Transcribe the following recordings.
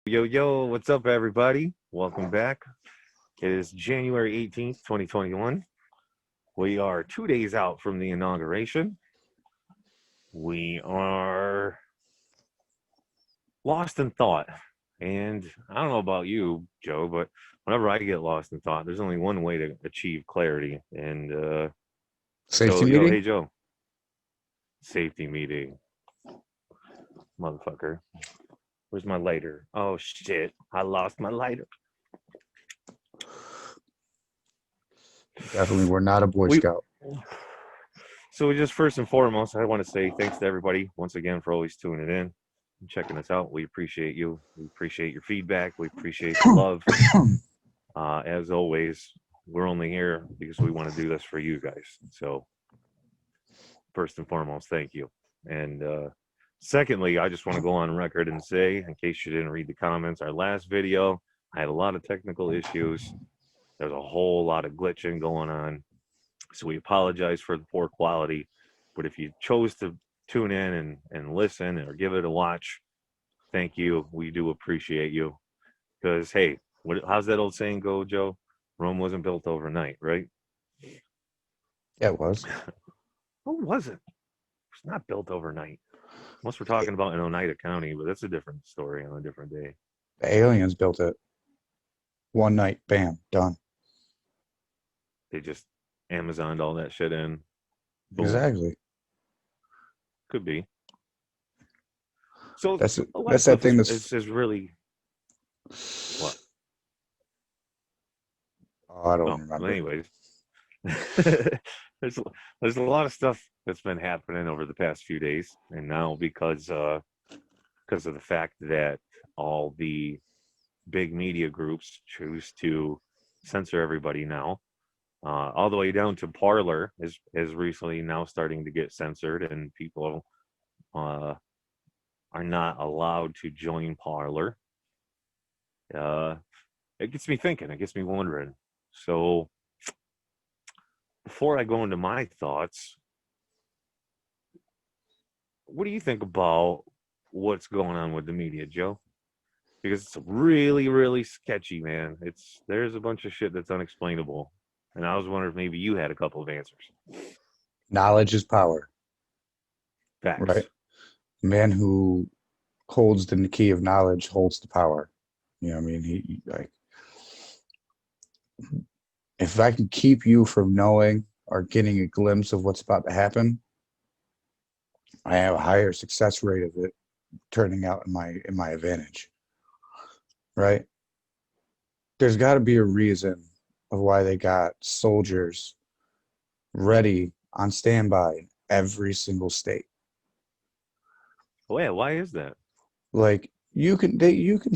Yo, what's up, everybody? Welcome back. It is January 18th, 2021. We are 2 days out from the inauguration. We are lost in thought. And I don't know about you, Joe, but whenever I get lost in thought, there's only one way to achieve clarity. And Safety hey, meeting? Joe, safety meeting, motherfucker. Where's my lighter? Oh, shit. I lost my lighter. Definitely, we're not a Boy We Scout. So just first and foremost, I want to say thanks to everybody once again for always tuning in and checking us out. We appreciate you. We appreciate your feedback. We appreciate the love. As always, we're only here because we want to do this for you guys. So first and foremost, thank you. And secondly, I just want to go on record and say, in case you didn't read the comments, our last video, I had a lot of technical issues. There's a whole lot of glitching going on. So we apologize for the poor quality. But if you chose to tune in and listen or give it a watch, thank you. We do appreciate you. Because, hey, how's that old saying go, Joe? Rome wasn't built overnight, right? Yeah, it was. Who was it? It's not built overnight. Unless we're talking about in Oneida County, but that's a different story on a different day. The aliens built it. One night, bam, done. They just Amazoned all that shit in. Boom. Exactly. Could be. So That's a lot of that's that stuff thing is, that's. is, is really what? Oh, I don't Oh, well, remember. anyways, there's there's a lot of stuff that's been happening over the past few days, and now because of the fact that all the big media groups choose to censor everybody now, all the way down to Parler is recently now starting to get censored, and people uh, are not allowed to join Parler. Uh, it gets me thinking. It gets me wondering. So before I go into my thoughts, what do you think about what's going on with the media, Joe? Because it's really, really sketchy, man. There's a bunch of shit that's unexplainable, and I was wondering if maybe you had a couple of answers. Knowledge is power, right? Facts, The man who holds the key of knowledge holds the power. You know what I mean? Like, if I can keep you from knowing or getting a glimpse of what's about to happen, I have a higher success rate of it turning out in my advantage, right? There's got to be a reason of why they got soldiers ready on standby every single state. oh yeah, why is that? Like you can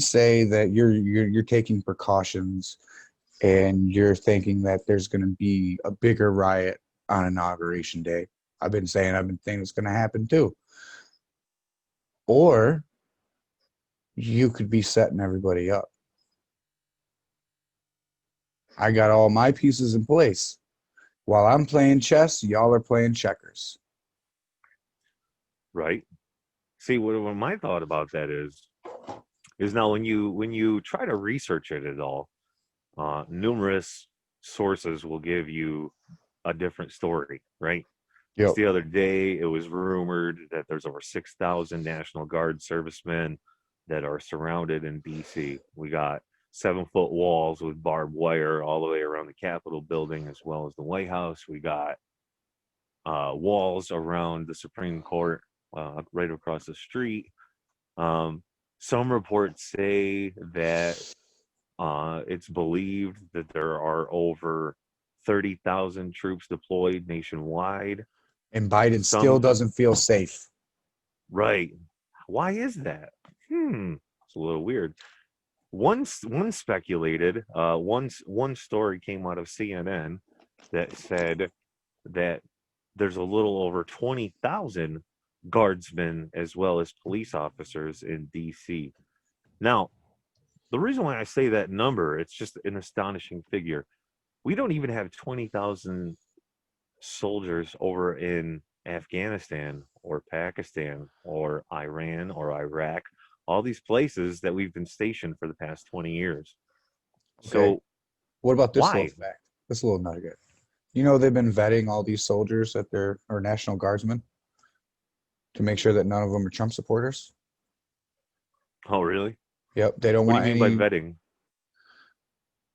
say that you're taking precautions and you're thinking that there's going to be a bigger riot on inauguration day. I've been thinking it's going to happen too. Or you could be setting everybody up. I got all my pieces in place. While I'm playing chess, y'all are playing checkers. Right? See, what my thought about that is now when you try to research it at all, numerous sources will give you a different story, right? Just Yep. the other day, it was rumored that there's over 6,000 National Guard servicemen that are surrounded in DC. We got 7 foot walls with barbed wire all the way around the Capitol building as well as the White House. We got walls around the Supreme Court right across the street. Um, some reports say that it's believed that there are over 30,000 troops deployed nationwide. And Biden still Some doesn't feel safe. Right. Why is that? It's a little weird. One speculated. One story came out of CNN that said that there's a little over 20,000 guardsmen as well as police officers in DC. Now, the reason why I say that number, it's just an astonishing figure. We don't even have 20,000 soldiers over in Afghanistan or Pakistan or Iran or Iraq, all these places that we've been stationed for the past 20 years. Okay. So What about this little why? fact? This little nugget. You know they've been vetting all these soldiers that they're or National Guardsmen to make sure that none of them are Trump supporters. Oh, really? Yep, they don't What do you want mean by any.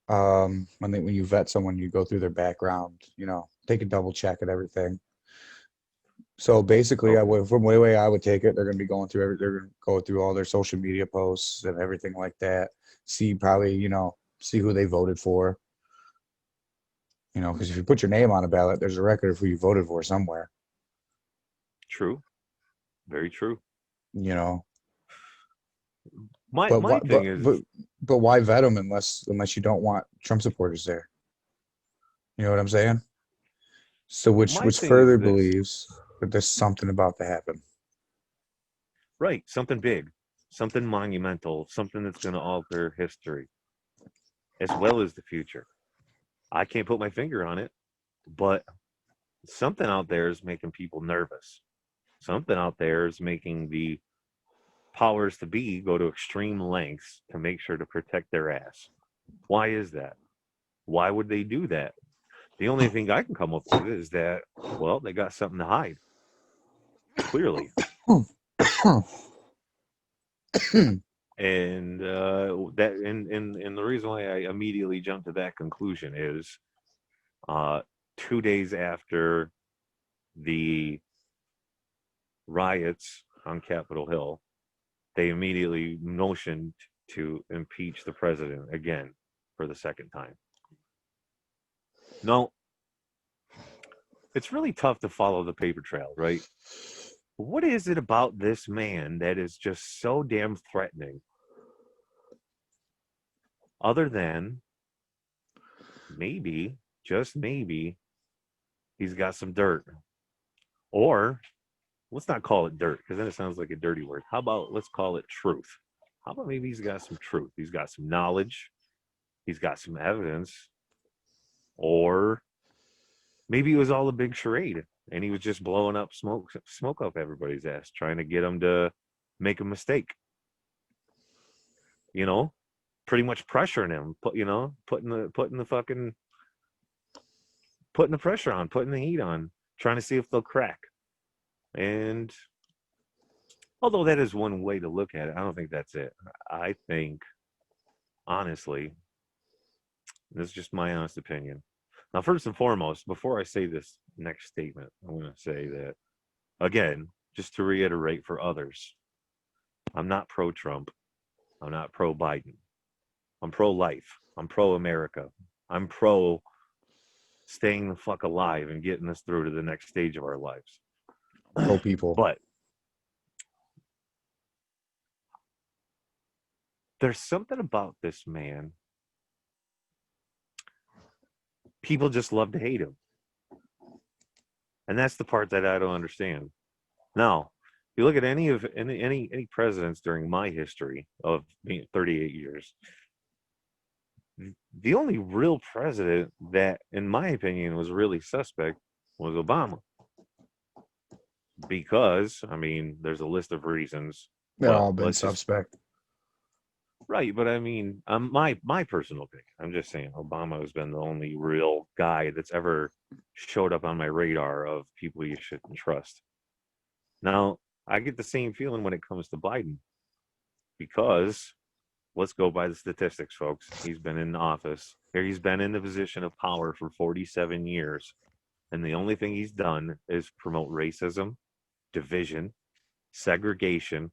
vetting? When you vet someone, you go through their background. You know, take a double check at everything. So basically, Okay. from the way I would take it, they're going to be going through they're going to go through all their social media posts and everything like that. See probably see who they voted for. You know, because if you put your name on a ballot, there's a record of who you voted for somewhere. True. Very true. You know, My but my what thing is, but why vet them unless you don't want Trump supporters there? You know what I'm saying? So my which thing is further this. believes that there's something about to happen. Right, something big, something monumental, something that's going to alter history as well as the future. I can't put my finger on it, but something out there is making people nervous. Something out there is making the powers to be go to extreme lengths to make sure to protect their ass. Why is that? Why would they do that? The only thing I can come up with is that, well, they got something to hide. Clearly. And the reason why I immediately jumped to that conclusion is 2 days after the riots on Capitol Hill, they immediately motioned to impeach the president again for the second time. No, it's really tough to follow the paper trail, right? What is it about this man that is just so damn threatening? Other than maybe, just maybe, he's got some dirt. Or let's not call it dirt because then it sounds like a dirty word. How about let's call it truth? How about maybe he's got some truth? He's got some knowledge. He's got some evidence. Or maybe it was all a big charade and he was just blowing up smoke up everybody's ass, trying to get them to make a mistake. You know, pretty much pressuring him, putting the fucking putting the pressure on, putting the heat on, trying to see if they'll crack. And although that is one way to look at it, I don't think that's it. I think, honestly, this is just my honest opinion. Now, first and foremost, before I say this next statement, I want to say that, again, just to reiterate for others, I'm not pro Trump. I'm not pro Biden. I'm pro life. I'm pro America. I'm pro staying the fuck alive and getting us through to the next stage of our lives. Pro people. But there's something about this man. People just love to hate him. And that's the part that I don't understand. Now, if you look at any presidents during my history of 38 years, the only real president that, in my opinion, was really suspect was Obama. Because, I mean, there's a list of reasons. They've But all been suspect. Right, but I mean, my personal opinion. I'm just saying, Obama has been the only real guy that's ever showed up on my radar of people you shouldn't trust. Now, I get the same feeling when it comes to Biden, because let's go by the statistics, folks. He's been in office, or he's been in the position of power for 47 years, and the only thing he's done is promote racism, division, segregation,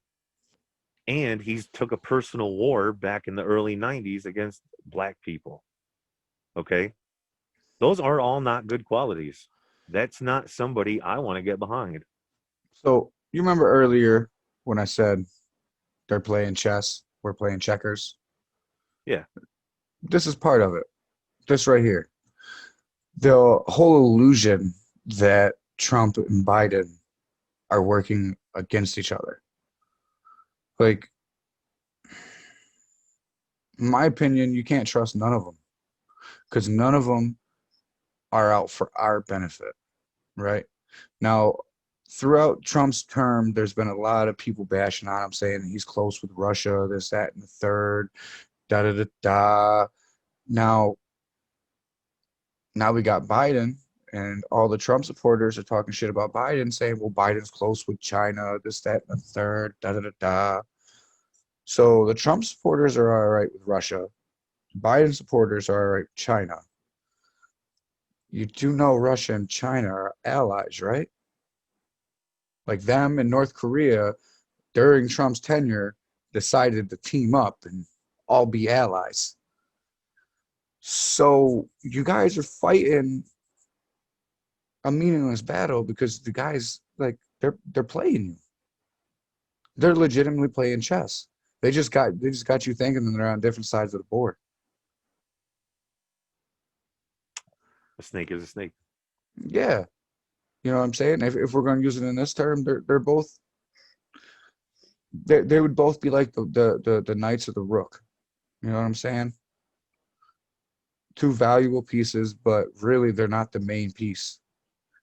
and he's took a personal war back in the early 90s against black people. Okay? Those are all not good qualities. That's not somebody I want to get behind. So you remember earlier when I said they're playing chess, we're playing checkers? Yeah. This is part of it. This right here. The whole illusion that Trump and Biden are working against each other. Like, in my opinion, you can't trust none of them because none of them are out for our benefit, right? Now, throughout Trump's term, there's been a lot of people bashing on him, saying he's close with Russia, this, that, and the third, da da da da. Now, now we got Biden, and all the Trump supporters are talking shit about Biden, saying, well, Biden's close with China, this, that, and the third, da da da da. So the Trump supporters are all right with Russia. Biden supporters are all right with China. You do know Russia and China are allies, right? Like them and North Korea during Trump's tenure decided to team up and all be allies. So you guys are fighting a meaningless battle because the guys like they're playing you. They're legitimately playing chess. They just got you thinking that they're on different sides of the board. A snake is a snake. Yeah. You know what I'm saying? If we're going to use it in this term, they're both they would both be like the knights of the rook. You know what I'm saying? Two valuable pieces, but really they're not the main piece.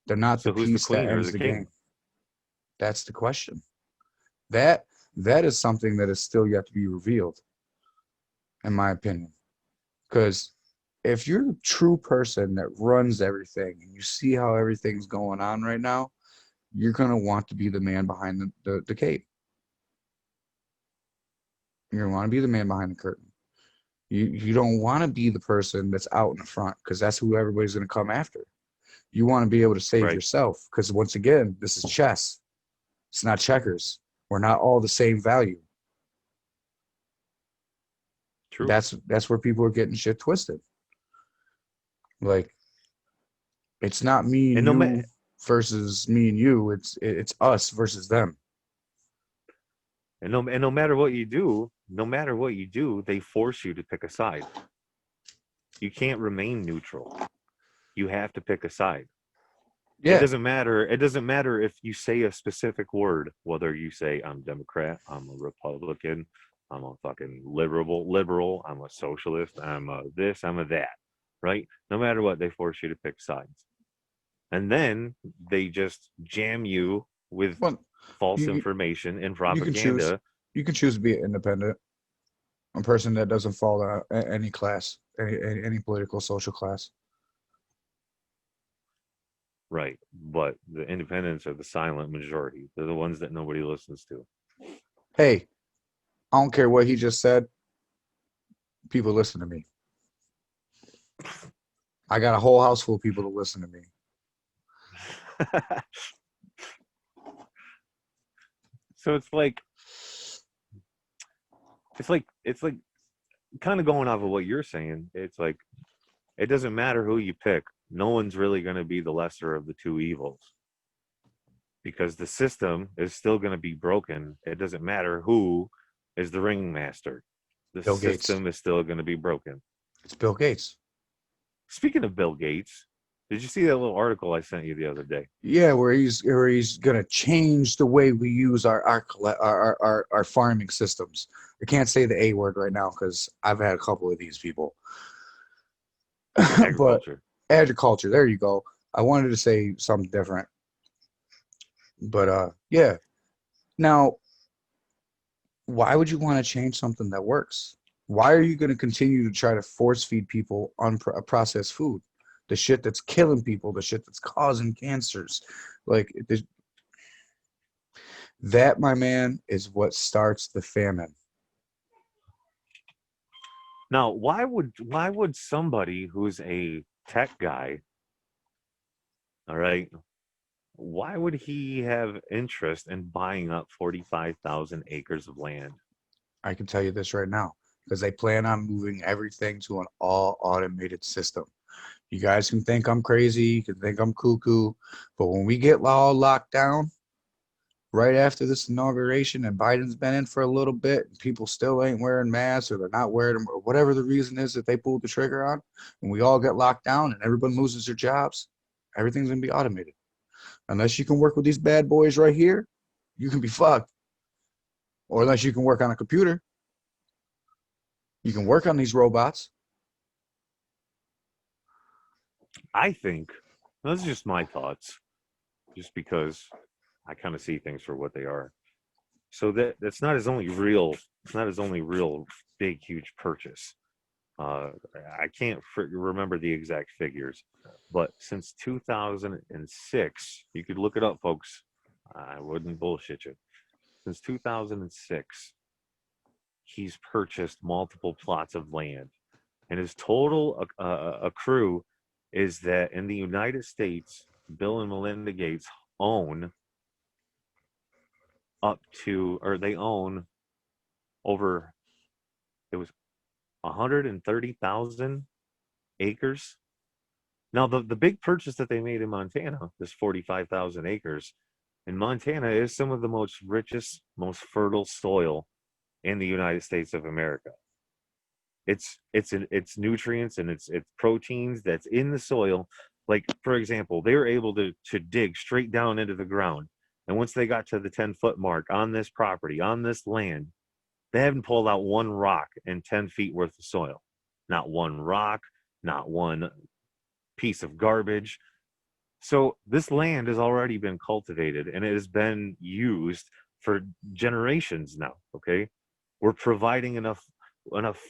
They're not the So who's the piece that queen or ends the the king? game. That's the question. That that is something that is still yet to be revealed, in my opinion. Because if you're the true person that runs everything and you see how everything's going on right now, you're gonna want to be the man behind the cape. You're gonna want to be the man behind the curtain. You don't want to be the person that's out in the front because that's who everybody's gonna come after. You want to be able to save Right. yourself because once again, this is chess. It's not checkers. We're not all the same value. True. That's where people are getting shit twisted. Like it's not me and And you versus me and you. It's us versus them. no matter what you do, no matter what you do, they force you to pick a side. You can't remain neutral. You have to pick a side. It Yeah. doesn't matter. It doesn't matter if you say a specific word, whether you say I'm Democrat, I'm a Republican, I'm a fucking liberal, I'm a socialist, I'm a this, I'm a that, right? No matter what, they force you to pick sides. And then they just jam you with Well, false you information and you can choose. propaganda. You can choose to be independent, a person that doesn't fall to any class, any political social class. Right. But the independents are the silent majority. They're the ones that nobody listens to. Hey, I don't care what he just said. People listen to me. I got a whole house full of people to listen to me. So it's like kind of going off of what you're saying. It's like it doesn't matter who you pick. No one's really going to be the lesser of the two evils because the system is still going to be broken. It doesn't matter who is the ringmaster. The Bill Gates. system is still going to be broken. It's Bill Gates. Speaking of Bill Gates, did you see that little article I sent you the other day? Yeah, where he's gonna change the way we use our farming systems. I can't say the A word right now because I've had a couple of these people. But Agriculture. agriculture, there you go. I wanted to say something different. But yeah. Now, why would you want to change something that works? Why are you going to continue to try to force feed people unprocessed food? The shit that's killing people, the shit that's causing cancers. Like that, my man, is what starts the famine. Now, why would somebody who's a tech guy, all right, why would he have interest in buying up 45,000 acres of land? I can tell you this right now because they plan on moving everything to an all automated system. You guys can think I'm crazy, you can think I'm cuckoo, but when we get all locked down, right after this inauguration and Biden's been in for a little bit and people still ain't wearing masks or they're not wearing them or whatever the reason is that they pulled the trigger on, and we all get locked down and everyone loses their jobs, everything's going to be automated. Unless you can work with these bad boys right here, you can be fucked. Or unless you can work on a computer, you can work on these robots. I think, those are just my thoughts, just because I kind of see things for what they are. So that's not his only real. It's not his only real big, huge purchase. Uh, I can't remember the exact figures, but since 2006, you could look it up, folks. I wouldn't bullshit you. Since 2006, he's purchased multiple plots of land, and his total accrue is that in the United States, Bill and Melinda Gates own they own over, it was 130,000 acres. Now, the big purchase that they made in Montana, this 45,000 acres in Montana, is some of the most richest, most fertile soil in the United States of America. It's nutrients and it's proteins that's in the soil. Like, for example, they were able to dig straight down into the ground. And once they got to the 10-foot mark on this property, on this land, they haven't pulled out one rock in 10 feet worth of soil. Not one rock, not one piece of garbage. So this land has already been cultivated and it has been used for generations now. Okay. We're providing enough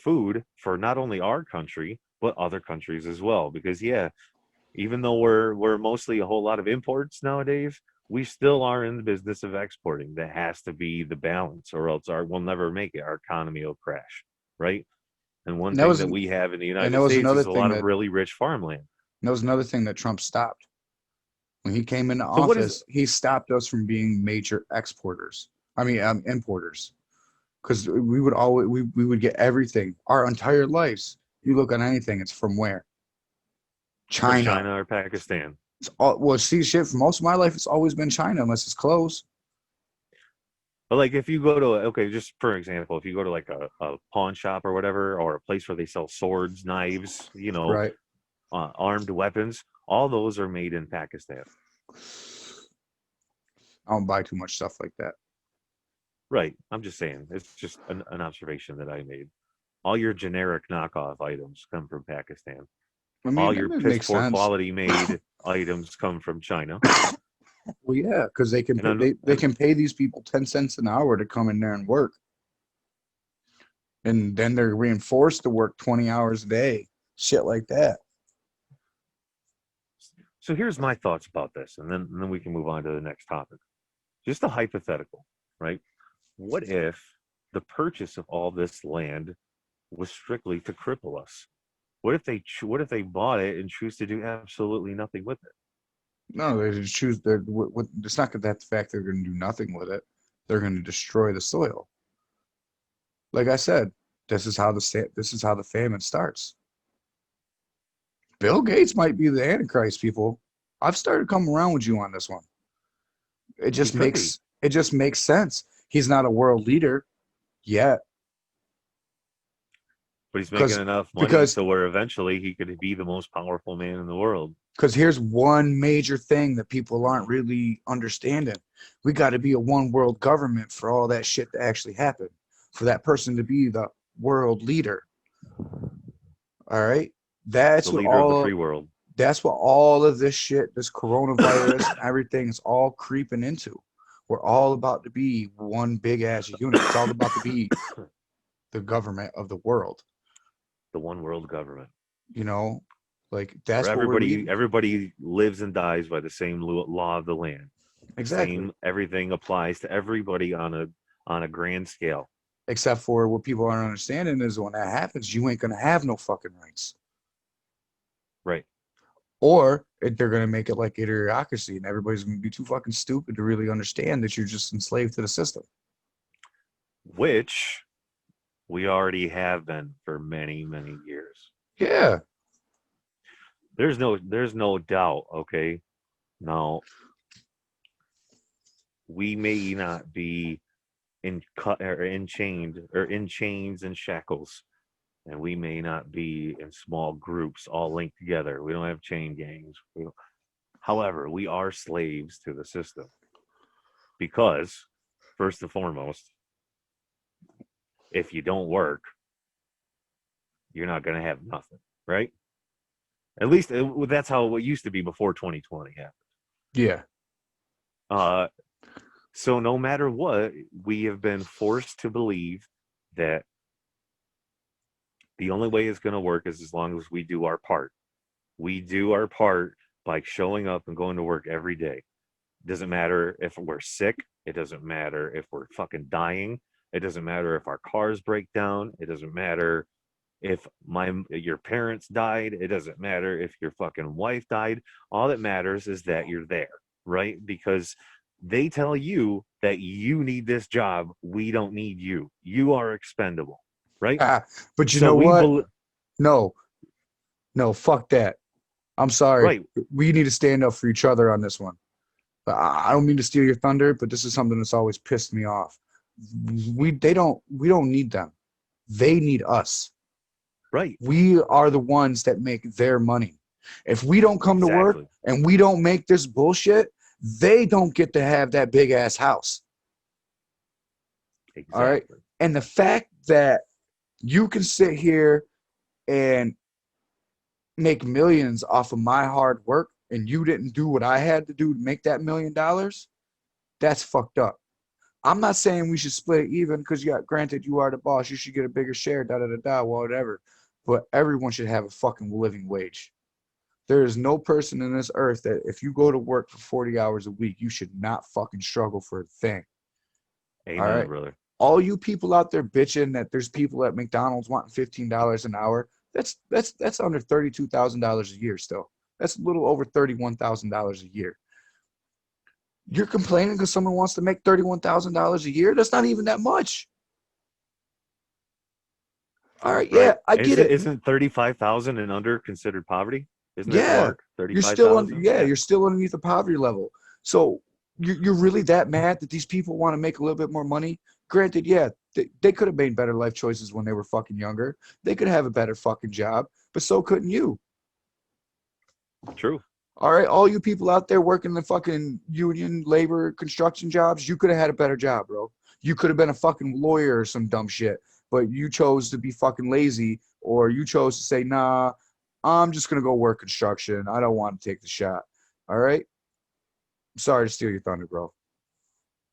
food for not only our country, but other countries as well. Because yeah, even though we're mostly a whole lot of imports nowadays, we still are in the business of exporting. That has to be the balance, or else we'll never make it. Our economy will crash, right? And one And that thing was that we have in the and United that was States another is a thing lot of that really rich farmland. Trump stopped. When he came into So what is office, he stopped us from being major exporters. I mean, importers, because we would always we would get everything our entire lives. You look at anything, it's from where? from China. China or Pakistan? It's all, well, see, shit. For most of my life, it's always been China, unless it's close. But like if you go to okay, just for example, if you go to like a pawn shop or whatever, or a place where they sell swords, knives, Right. armed weapons, all those are made in Pakistan. I don't buy too much stuff like that. Right. I'm just saying. It's just an observation that I made. All your generic knockoff items come from Pakistan. I All mean, your that piss makes poor sense. quality made items come from China. Well, yeah, because they can And they can pay these people 10 cents an hour to come in there and work, and then they're reinforced to work 20 hours a day, shit like that. so here's my thoughts about this, and then we can move on to the next topic. Just a hypothetical, right? What if the purchase of all this land was strictly to cripple us? What if they bought it and choose to do absolutely nothing with it? No, they just choose. It's not that the fact they're going to do nothing with it. They're going to destroy the soil. Like I said, this is how the famine starts. Bill Gates might be the Antichrist, people. I've started coming around with you on this one. He could be, It just makes sense. He's not a world leader yet, but he's making because enough money because so where eventually he could be the most powerful man in the world. because here's one major thing that people aren't really understanding. We got to be a one world government for all that shit to actually happen. For that person to be the world leader. All right. The leader of the free world. That's what all of this shit, this coronavirus and everything is all creeping into. We're all about to be one big ass unit. It's all about to be the government of the world. The one world government. You know, like that's Where what we're leading. everybody lives and dies by the same law of the land. Exactly. Same, everything applies to everybody on a grand scale. Except for what people aren't understanding is when that happens, you ain't gonna have no fucking rights. Right. Or they're gonna make it like idiocracy, and everybody's gonna be too fucking stupid to really understand that you're just enslaved to the system. Which we already have been for many, many years. Yeah. There's no doubt, okay? Now, we may not be in chains and shackles, and we may not be in small groups all linked together. We don't have chain gangs. However, we are slaves to the system because, first and foremost, if you don't work, you're not going to have nothing, right? At least that's how it used to be before 2020 happened. Yeah. So no matter what, we have been forced to believe that the only way it's going to work is as long as we do our part. We do our part by showing up and going to work every day. Doesn't matter if we're sick. It doesn't matter if we're fucking dying. It doesn't matter if our cars break down. It doesn't matter if your parents died. It doesn't matter if your fucking wife died. All that matters is that you're there, right? Because they tell you that you need this job. We don't need you. You are expendable, right? But you So know we what? believe, No, no, fuck that. I'm sorry. right? We need to stand up for each other on this one. I don't mean to steal your thunder, but this is something that's always pissed me off. We don't need them. They need us. Right. We are the ones that make their money. If we don't come to work Exactly. and we don't make this bullshit, they don't get to have that big ass house. All right. Exactly. And the fact that you can sit here and make millions off of my hard work and you didn't do what I had to do to make that $1,000,000, that's fucked up. I'm not saying we should split it even because granted, you are the boss. You should get a bigger share, da da da da, whatever. But everyone should have a fucking living wage. There is no person in this earth that if you go to work for 40 hours a week, you should not fucking struggle for a thing. Amen, All right. brother. All you people out there bitching that there's people at McDonald's wanting $15 an hour, that's under $32,000 a year still. That's a little over $31,000 a year. You're complaining because someone wants to make $31,000 a year? That's not even that much. All right, yeah, Right? I get it. Isn't 35,000 and under considered poverty? Isn't that the Yeah, mark? you're still 35,000? you're still underneath the poverty level. So you're really that mad that these people want to make a little bit more money? Granted, yeah, they could have made better life choices when they were fucking younger. They could have a better fucking job, but so couldn't you. True. All right, all you people out there working the fucking union, labor, construction jobs, you could have had a better job, bro. You could have been a fucking lawyer or some dumb shit, but you chose to be fucking lazy, or you chose to say, nah, I'm just gonna go work construction. I don't want to take the shot. All right. Sorry to steal your thunder, bro.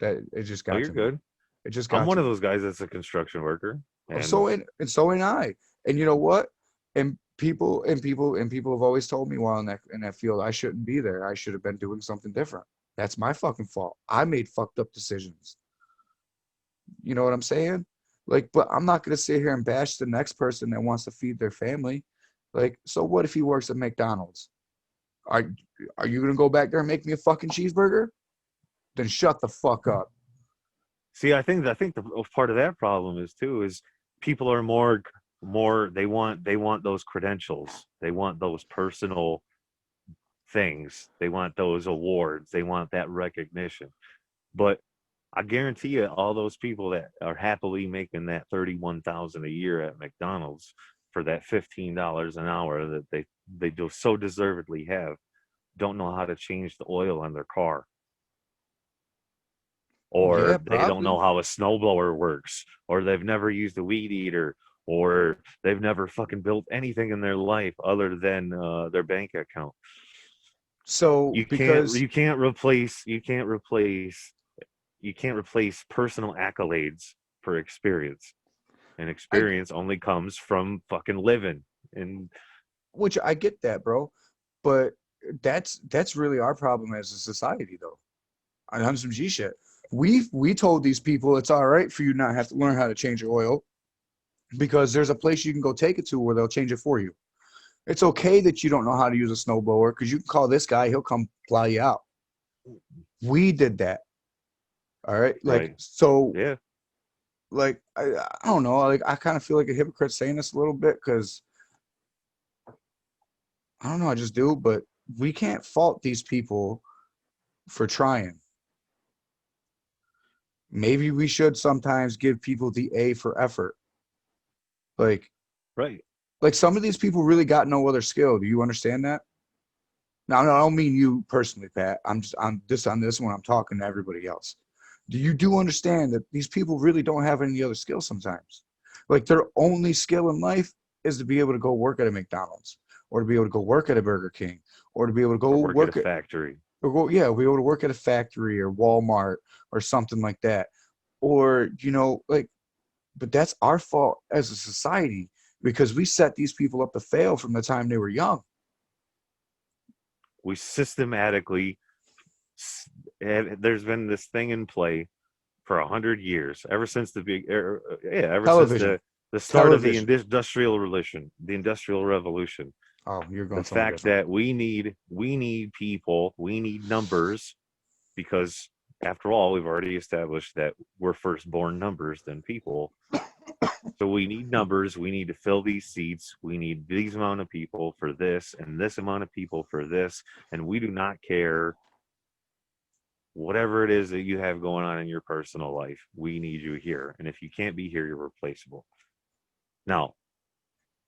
That it just Oh, got you're to me. good. It just I'm got one to of me. those guys that's a construction worker. And So am I. And you know what? And people have always told me while in that field I shouldn't be there. I should have been doing something different. That's my fucking fault. I made fucked up decisions. You know what I'm saying? Like, but I'm not gonna sit here and bash the next person that wants to feed their family. Like, so what if he works at McDonald's? Are are you gonna go back there and make me a fucking cheeseburger? Then shut the fuck up. see, I think the part of that problem is people are more they want those credentials. They want those personal things. They want those awards. They want that recognition. But I guarantee you, all those people that are happily making that 31,000 a year at McDonald's for that $15 an hour that they do so deservedly have, don't know how to change the oil on their car, Yeah, or they don't probably. know how a snowblower works, or they've never used a weed eater, or they've never fucking built anything in their life other than their bank account. So You can't because you can't replace you can't replace you can't replace personal accolades for experience, and I experience only comes from fucking living. And which I get that, bro. But that's really our problem as a society though. On some G shit. We told these people it's all right for you not have to learn how to change your oil because there's a place you can go take it to where they'll change it for you. It's okay that you don't know how to use a snowblower because you can call this guy, he'll come plow you out. We did that. All right. Like, right, so, yeah, like, I don't know. Like, I kind of feel like a hypocrite saying this a little bit because I don't know. I just do. But we can't fault these people for trying. Maybe we should sometimes give people the A for effort. Like, right, like some of these people really got no other skill. Do you understand that? Now, no, I don't mean you personally, Pat. I'm just on this one. I'm talking to everybody else. Do understand that these people really don't have any other skill sometimes? Like their only skill in life is to be able to go work at a McDonald's or to be able to go work at a Burger King or to be able to or go work at a work at factory. we go to work at a factory or Walmart or something like that. Or, like, but that's our fault as a society because we set these people up to fail from the time they were young. We systematically, there's been this thing in play for 100 years, ever since ever since Television. the start of the Television. industrial revolution. Oh, you're The going somewhere fact different. that we need people, we need numbers, because after all, we've already established that we're firstborn numbers than people. So we need numbers. We need to fill these seats. We need these amount of people for this and this amount of people for this. And we do not care whatever it is that you have going on in your personal life. We need you here. And if you can't be here, you're replaceable. Now,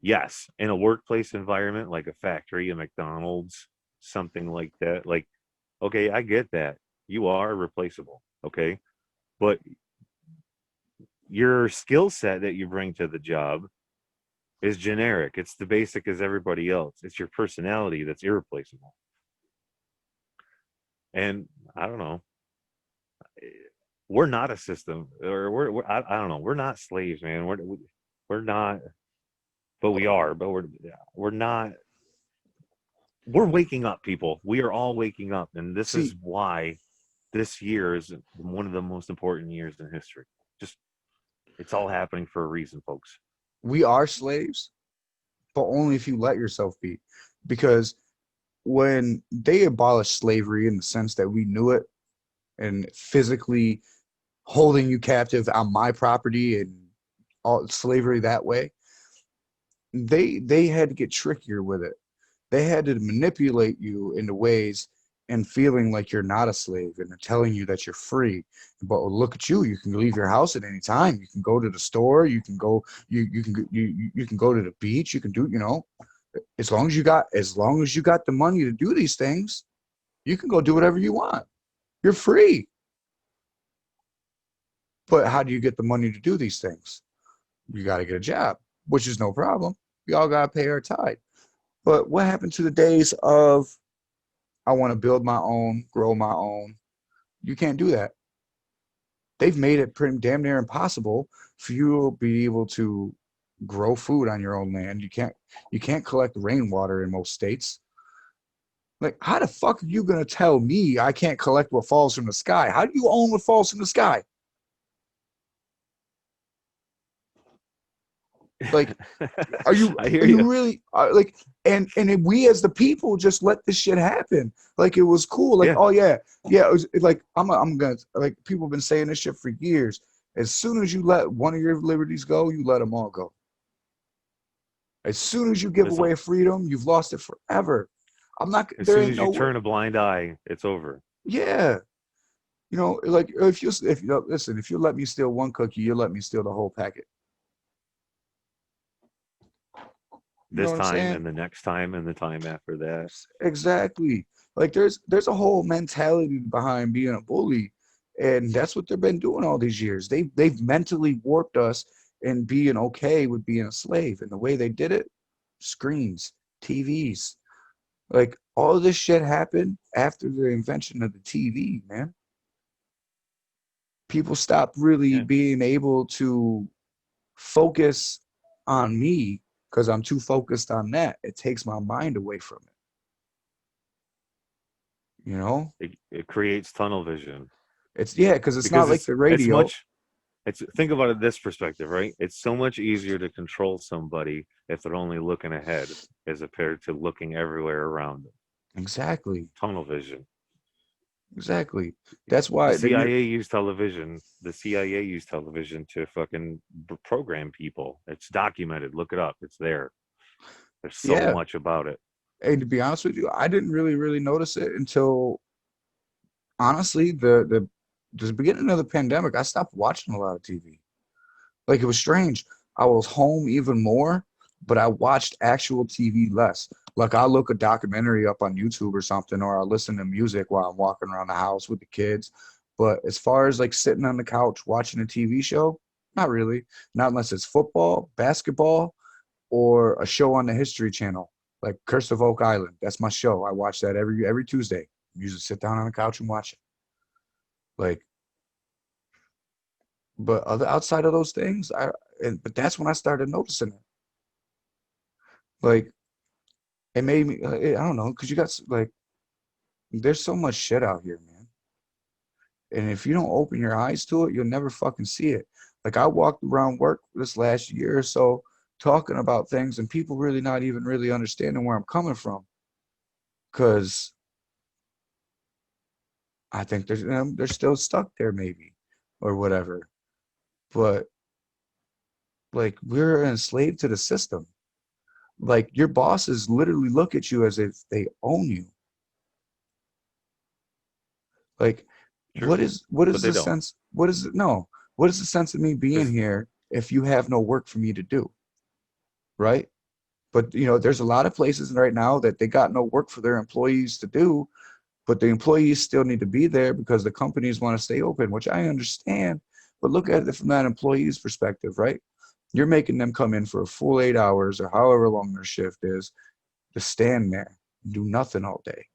yes, in a workplace environment like a factory, a McDonald's, something like that, like, okay, I get that. You are replaceable. Okay. But your skill set that you bring to the job is generic. It's the basic as everybody else. It's your personality that's irreplaceable. And I don't know. We're not a system, or I don't know. We're not slaves, man. We're not, but we are. But we're not. We're waking up, people. We are all waking up, and this is See, why this year is one of the most important years in history. Just it's all happening for a reason, folks. we are slaves, but only if you let yourself be. Because when they abolished slavery in the sense that we knew it and physically holding you captive on my property and all slavery that way, they had to get trickier with it. They had to manipulate you into ways and feeling like you're not a slave and they're telling you that you're free. But look at you, you can leave your house at any time. You can go to the store, you can go you can go to the beach, you can do, as long as you got the money to do these things, you can go do whatever you want. You're free. But how do you get the money to do these things? You got to get a job, which is no problem. We all got to pay our tithe. But what happened to the days of I want to build my own, grow my own? You can't do that. They've made it pretty damn near impossible for you to be able to grow food on your own land. You can't collect rainwater in most states. Like, how the fuck are you gonna tell me I can't collect what falls from the sky? How do you own what falls from the sky? Like, are you I hear are you. you really like? And we as the people just let this shit happen. Like it was cool. Like, Yeah. oh yeah, yeah. It was like I'm gonna like people have been saying this shit for years. As soon as you let one of your liberties go, you let them all go. As soon as you give As away freedom, you've lost it forever. I'm not. as There soon ain't as you no way. turn a blind eye, it's over. Yeah, like if you listen, if you let me steal one cookie, you let me steal the whole packet. You know This what I'm time saying? and the next time and the time after that. Exactly. Like there's a whole mentality behind being a bully, and that's what they've been doing all these years. They've mentally warped us in being okay with being a slave, and the way they did it, screens, TVs, like all of this shit happened after the invention of the TV, man. People stopped really Yeah. being able to focus on me because I'm too focused on that. It takes my mind away from it, you know? It creates tunnel vision, It's yeah, because it's not because like the it's radio. much it's think about it this perspective, right? It's so much easier to control somebody if they're only looking ahead as compared to looking everywhere around them. Exactly, Tunnel vision. exactly. That's The why you're CIA used television. The CIA used television to fucking program people. It's documented. Look it up. It's there. There's so yeah. much about it. And to be honest with you, I didn't really notice it until honestly the beginning of the pandemic. I stopped watching a lot of TV. Like it was strange. I was home even more, but I watched actual TV less. Like I look a documentary up on YouTube or something, or I listen to music while I'm walking around the house with the kids. But as far as like sitting on the couch watching a TV show, not really. Not unless it's football, basketball, or a show on the History Channel, like Curse of Oak Island. That's my show. I watch that every Tuesday. You just sit down on the couch and watch it. Like, but outside of those things, but that's when I started noticing it. Like, it made me, I don't know, because you got like, there's so much shit out here, man. And if you don't open your eyes to it, you'll never fucking see it. Like, I walked around work this last year or so talking about things and people really not even really understanding where I'm coming from. Because I think they're still stuck there maybe or whatever. But like, we're enslaved to the system. Like, your bosses literally look at you as if they own you. Like, True, what but is they the don't. sense? What is it? No, what is the sense of me being Because here if you have no work for me to do, right? But there's a lot of places right now that they got no work for their employees to do, but the employees still need to be there because the companies want to stay open, which I understand. But look at it from that employee's perspective, right? You're making them come in for a full 8 hours or however long their shift is to stand there and do nothing all day,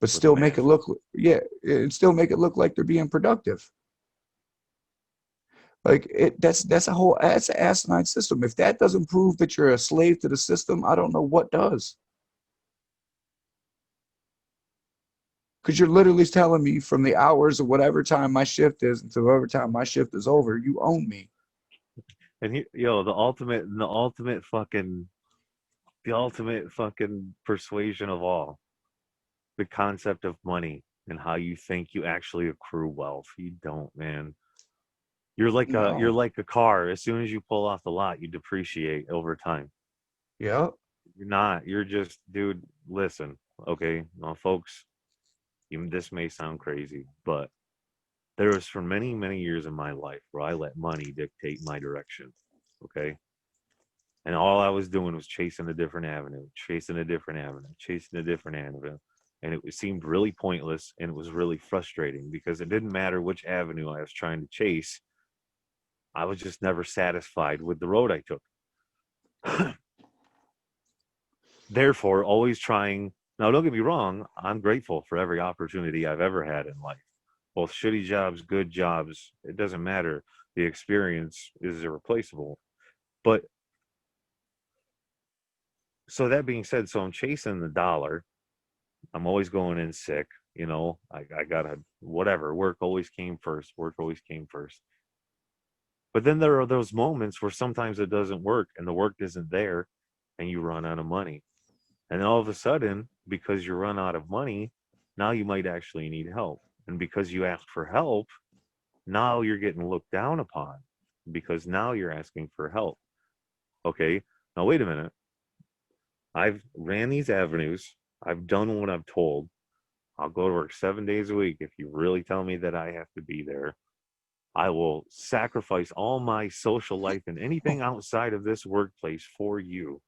but with a still make it mask. look, yeah, and still make it look like they're being productive. Like that's an asinine system. If that doesn't prove that you're a slave to the system, I don't know what does. Because you're literally telling me from the hours of whatever time my shift is until whatever time my shift is over, you own me. And yo, the ultimate fucking persuasion of all, the concept of money and how you think you actually accrue wealth. You don't, man. You're No. like a car. As soon as you pull off the lot, you depreciate over time. Yeah. You're not. You're just, dude. Listen, okay, now, folks. This may sound crazy, but there was for many, many years in my life where I let money dictate my direction. Okay, and all I was doing was chasing a different avenue, chasing a different avenue, chasing a different avenue. And it seemed really pointless and it was really frustrating because it didn't matter which avenue I was trying to chase. I was just never satisfied with the road I took. Therefore, always trying. Now, don't get me wrong, I'm grateful for every opportunity I've ever had in life. Both shitty jobs, good jobs, it doesn't matter. The experience is irreplaceable. But so that being said, so I'm chasing the dollar. I'm always going in sick. I gotta, whatever. Work always came first. Work always came first. But then there are those moments where sometimes it doesn't work and the work isn't there and you run out of money. And then all of a sudden, because you run out of money, now you might actually need help. And because you asked for help, now you're getting looked down upon because now you're asking for help. Okay. Now, wait a minute. I've ran these avenues. I've done what I'm told. I'll go to work 7 days a week if you really tell me that I have to be there. I will sacrifice all my social life and anything outside of this workplace for you.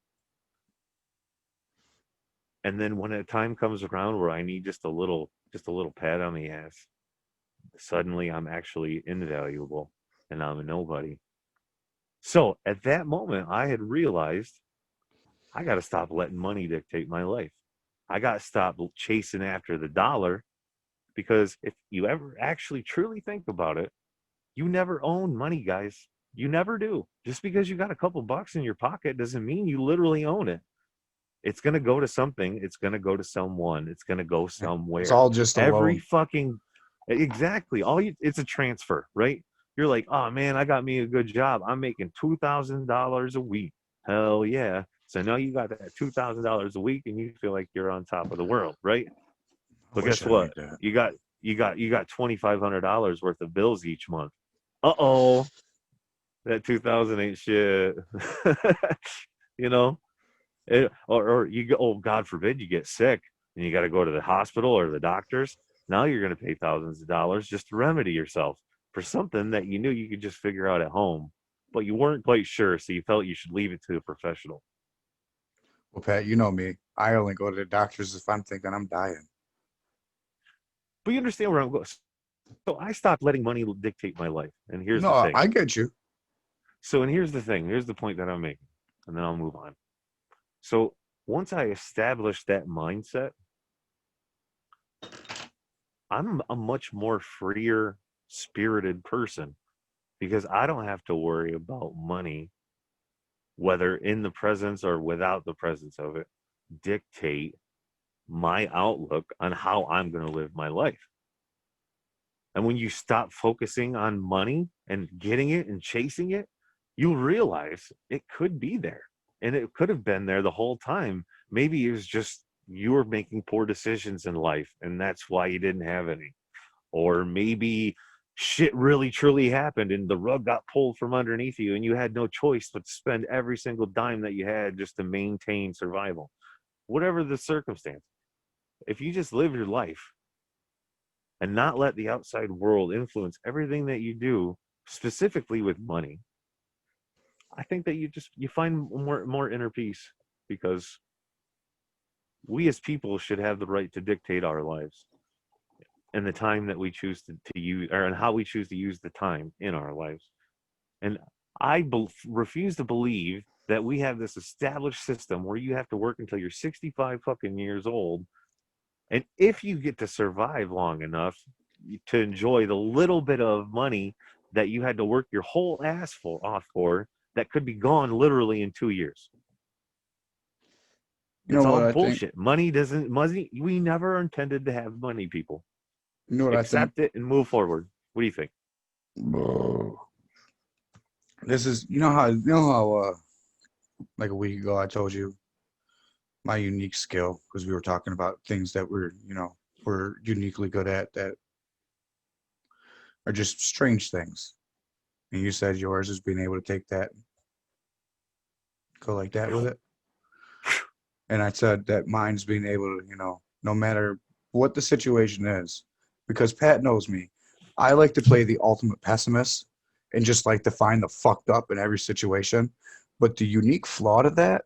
And then when a time comes around where I need just a little pat on the ass, suddenly I'm actually invaluable and I'm a nobody. So at that moment, I had realized I got to stop letting money dictate my life. I got to stop chasing after the dollar because if you ever actually truly think about it, you never own money, guys. You never do. Just because you got a couple bucks in your pocket doesn't mean you literally own it. It's going to go to something. It's going to go to someone. It's going to go It's somewhere. all just a Every loan. fucking exactly. It's a transfer, right? You're like, oh man, I got me a good job. I'm making $2,000 a week. Hell yeah. So now you got that $2,000 a week and you feel like you're on top of the world, right? I But wish guess I what? made that. You got $2,500 worth of bills each month. Uh-oh. That 2000 ain't shit. you know? Or you go, oh, God forbid you get sick and you got to go to the hospital or the doctors. Now you're going to pay thousands of dollars just to remedy yourself for something that you knew you could just figure out at home, but you weren't quite sure. So you felt you should leave it to a professional. Well, Pat, you know me. I only go to the doctors if I'm thinking I'm dying. But you understand where I'm going. So I stopped letting money dictate my life. And here's the No, thing. I get you. And here's the thing. Here's the point that I'm making. And then I'll move on. So once I established that mindset, I'm a much more freer spirited person because I don't have to worry about money, whether in the presence or without the presence of it, dictate my outlook on how I'm going to live my life. And when you stop focusing on money and getting it and chasing it, you'll realize it could be there. And it could have been there the whole time. Maybe it was just you were making poor decisions in life and that's why you didn't have any. Or maybe shit really truly happened and the rug got pulled from underneath you and you had no choice but to spend every single dime that you had just to maintain survival. Whatever the circumstance, if you just live your life and not let the outside world influence everything that you do, specifically with money, I think that you find more inner peace because we as people should have the right to dictate our lives and the time that we choose to use, or and how we choose to use the time in our lives. And refuse to believe that we have this established system where you have to work until you're 65 fucking years old. And if you get to survive long enough to enjoy the little bit of money that you had to work your whole ass off for, that could be gone literally in 2 years. You It's know all what I think? bullshit. Money, we never intended to have money, people. You know what I think? Accept it and move forward. What do you think? This is, like a week ago, I told you my unique skill because we were talking about things that we're uniquely good at that are just strange things. And you said yours is being able to take that, go like that with it. And I said that mine's being able to, no matter what the situation is, because Pat knows me, I like to play the ultimate pessimist and just like to find the fucked up in every situation. But the unique flaw to that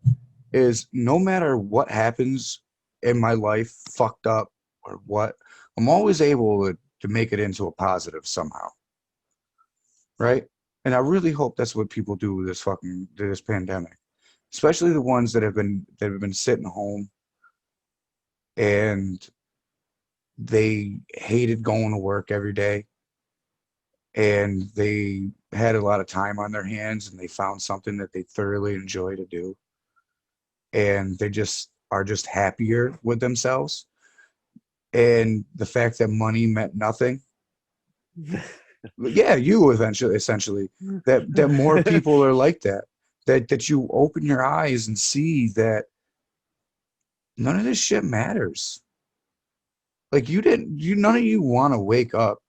is no matter what happens in my life, fucked up or what, I'm always able to make it into a positive somehow. Right? And I really hope that's what people do with this pandemic, especially the ones that have been sitting home and they hated going to work every day and they had a lot of time on their hands and they found something that they thoroughly enjoy to do and they just are just happier with themselves, and the fact that money meant nothing. Yeah, you eventually essentially that more people are like that you open your eyes and see that none of this shit matters. Like none of you want to wake up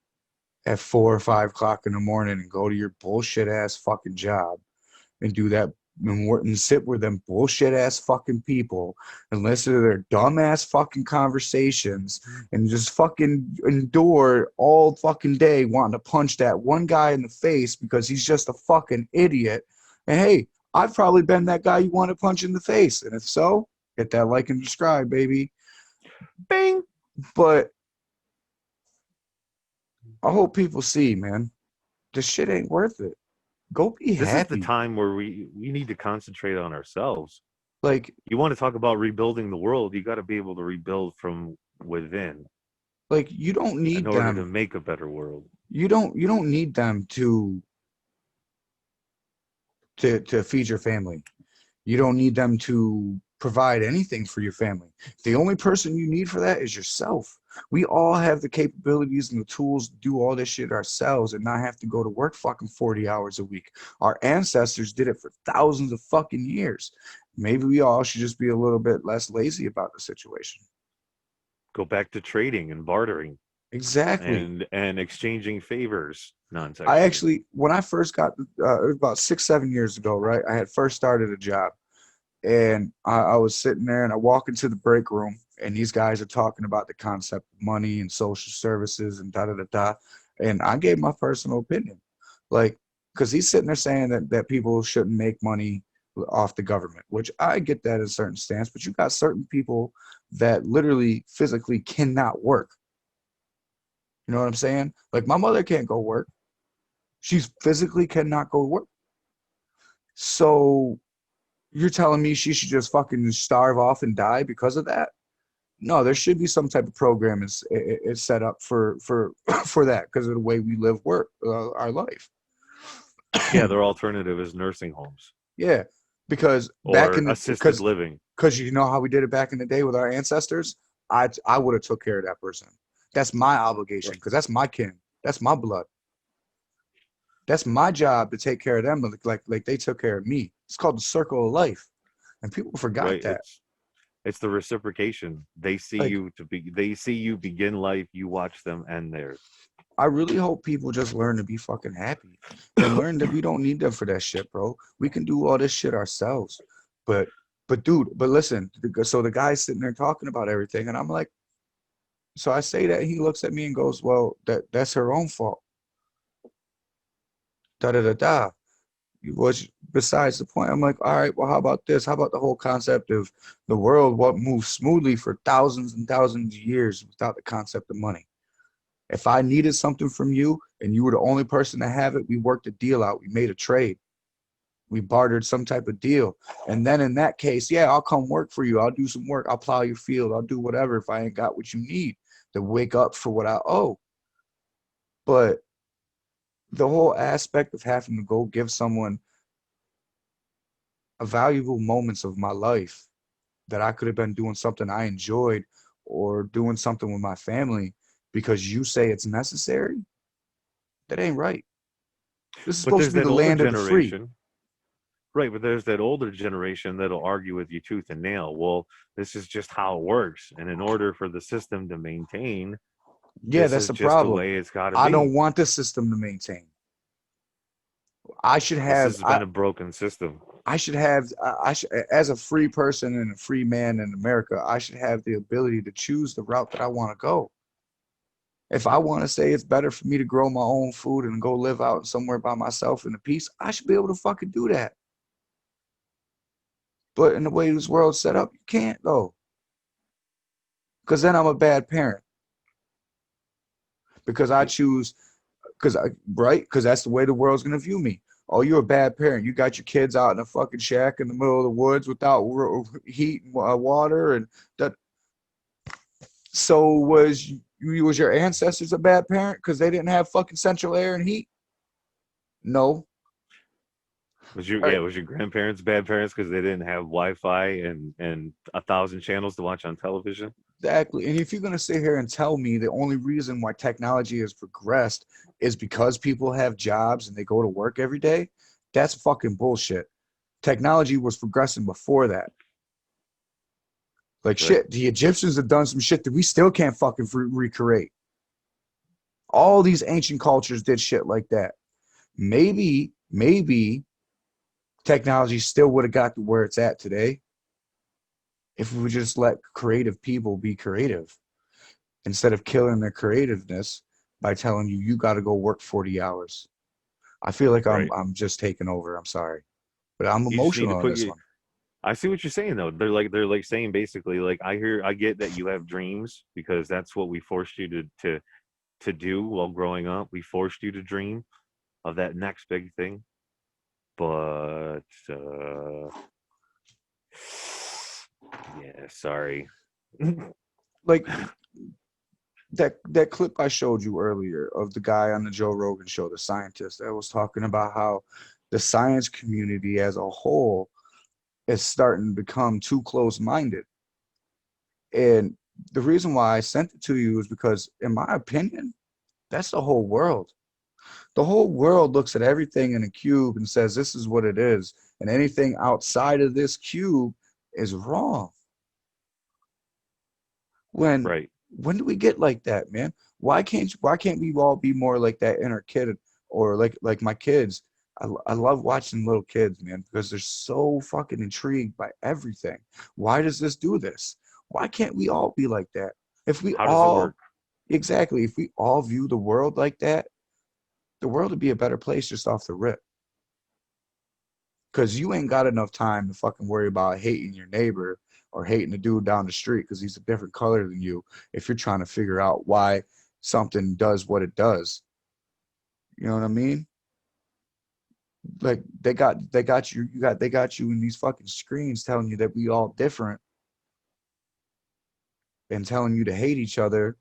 at 4 or 5 o'clock in the morning and go to your bullshit ass fucking job and do that and sit with them bullshit ass fucking people and listen to their dumb ass fucking conversations and just fucking endure all fucking day wanting to punch that one guy in the face because he's just a fucking idiot. And hey, I've probably been that guy you want to punch in the face. And if so, hit that like and subscribe, baby. Bing. But I hope people see, man, this shit ain't worth it. Go be This is the happy. time where we need to concentrate on ourselves. Like, You want to talk about rebuilding the world, you got to be able to rebuild from within you don't in need order to them. make a better world. You don't need them to feed your family. You don't need them to provide anything for your family. The only person you need for that is yourself. We all have the capabilities and the tools to do all this shit ourselves and not have to go to work fucking 40 hours a week. Our ancestors did it for thousands of fucking years. Maybe we all should just be a little bit less lazy about the situation. Go back to trading and bartering Exactly. and exchanging favors I non-sexually. actually, when I first got, it was about 6, 7 years ago, right? I had first started a job and I was sitting there and I walk into the break room and these guys are talking about the concept of money and social services and da da da da. And I gave my personal opinion, like, because he's sitting there saying that people shouldn't make money off the government, which I get that in a certain stance, but you got certain people that literally physically cannot work. You know what I'm saying? Like my mother can't go work. She's physically cannot go work. So you're telling me she should just fucking starve off and die because of that? No, there should be some type of program is set up for for that because of the way we live, work, our life. Yeah, their alternative is nursing homes Yeah, because back or in the assisted living. because you know how we did it back in the day with our ancestors. I would have took care of that person. That's my obligation Right. because that's my kin. That's my blood. That's my job to take care of them like they took care of me. It's called the circle of life, and people forgot Right. that. It's the reciprocation. Like They see you begin life, you watch them end theirs. I really hope people just learn to be fucking happy and learn that we don't need them for that shit, bro. We can do all this shit ourselves. But dude, but listen, so the guy's sitting there talking about everything, and I'm like, so I say that he looks at me and goes, well, that's her own fault. Da da da da. Was besides the point. I'm like, all right, well, how about this? How about the whole concept of the world what moves smoothly for thousands and thousands of years without the concept of money? If I needed something from you and you were the only person to have it, we worked a deal out. We made a trade. We bartered some type of deal. And then in that case, yeah, I'll come work for you. I'll do some work. I'll plow your field. I'll do whatever if I ain't got what you need to wake up for what I owe. But the whole aspect of having to go give someone a valuable moments of my life that I could have been doing something I enjoyed or doing something with my family because you say it's necessary, that ain't right. This is But supposed to there's be that the older land of the free. generation. Right, but there's that older generation that'll argue with you tooth and nail. Well, this is just how it works. And in order for the system to maintain, Yeah, this that's is the just the problem. way it's got to I don't be. want the system to maintain. I should This have has been a broken system. I should have I should as a free person and a free man in America, I should have the ability to choose the route that I want to go. If I want to say it's better for me to grow my own food and go live out somewhere by myself in a peace, I should be able to fucking do that. But in the way this world's set up, you can't though. Because then I'm a bad parent. Because I choose because I right because that's the way the world's gonna view me. Oh, you're a bad parent. You got your kids out in a fucking shack in the middle of the woods without heat and water, and that. So was your ancestors a bad parent because they didn't have fucking central air and heat? No. Right. Was your grandparents bad parents because they didn't have Wi-Fi and 1,000 channels to watch on television? Exactly. And if you're gonna sit here and tell me the only reason why technology has progressed is because people have jobs and they go to work every day, that's fucking bullshit. Technology was progressing before that. Like Right. shit, the Egyptians have done some shit that we still can't fucking recreate. All these ancient cultures did shit like that. Maybe technology still would have got to where it's at today if we would just let creative people be creative instead of killing their creativeness by telling you you got to go work 40 hours. I feel like Right. I'm just taking over. I'm sorry, but I'm You just need to emotional on put this you. one. I see what you're saying though. They're like saying basically like I get that you have dreams because that's what we forced you to do while growing up. We forced you to dream of that next big thing. But yeah, sorry. Like that clip I showed you earlier of the guy on the Joe Rogan show, the scientist that was talking about how the science community as a whole is starting to become too close-minded. And the reason why I sent it to you is because, in my opinion, that's the whole world. The whole world looks at everything in a cube and says this is what it is, and anything outside of this cube is wrong. When Right. when do we get like that, man? Why can't we all be more like that inner kid or like my kids? I love watching little kids, man, because they're so fucking intrigued by everything. Why does this do this? Why can't we all be like that? If we How does it all work? exactly, if we all view the world like that, the world would be a better place just off the rip. Because you ain't got enough time to fucking worry about hating your neighbor or hating the dude down the street because he's a different color than you if you're trying to figure out why something does what it does. You know what I mean? Like they got they got you in these fucking screens telling you that we all different and telling you to hate each other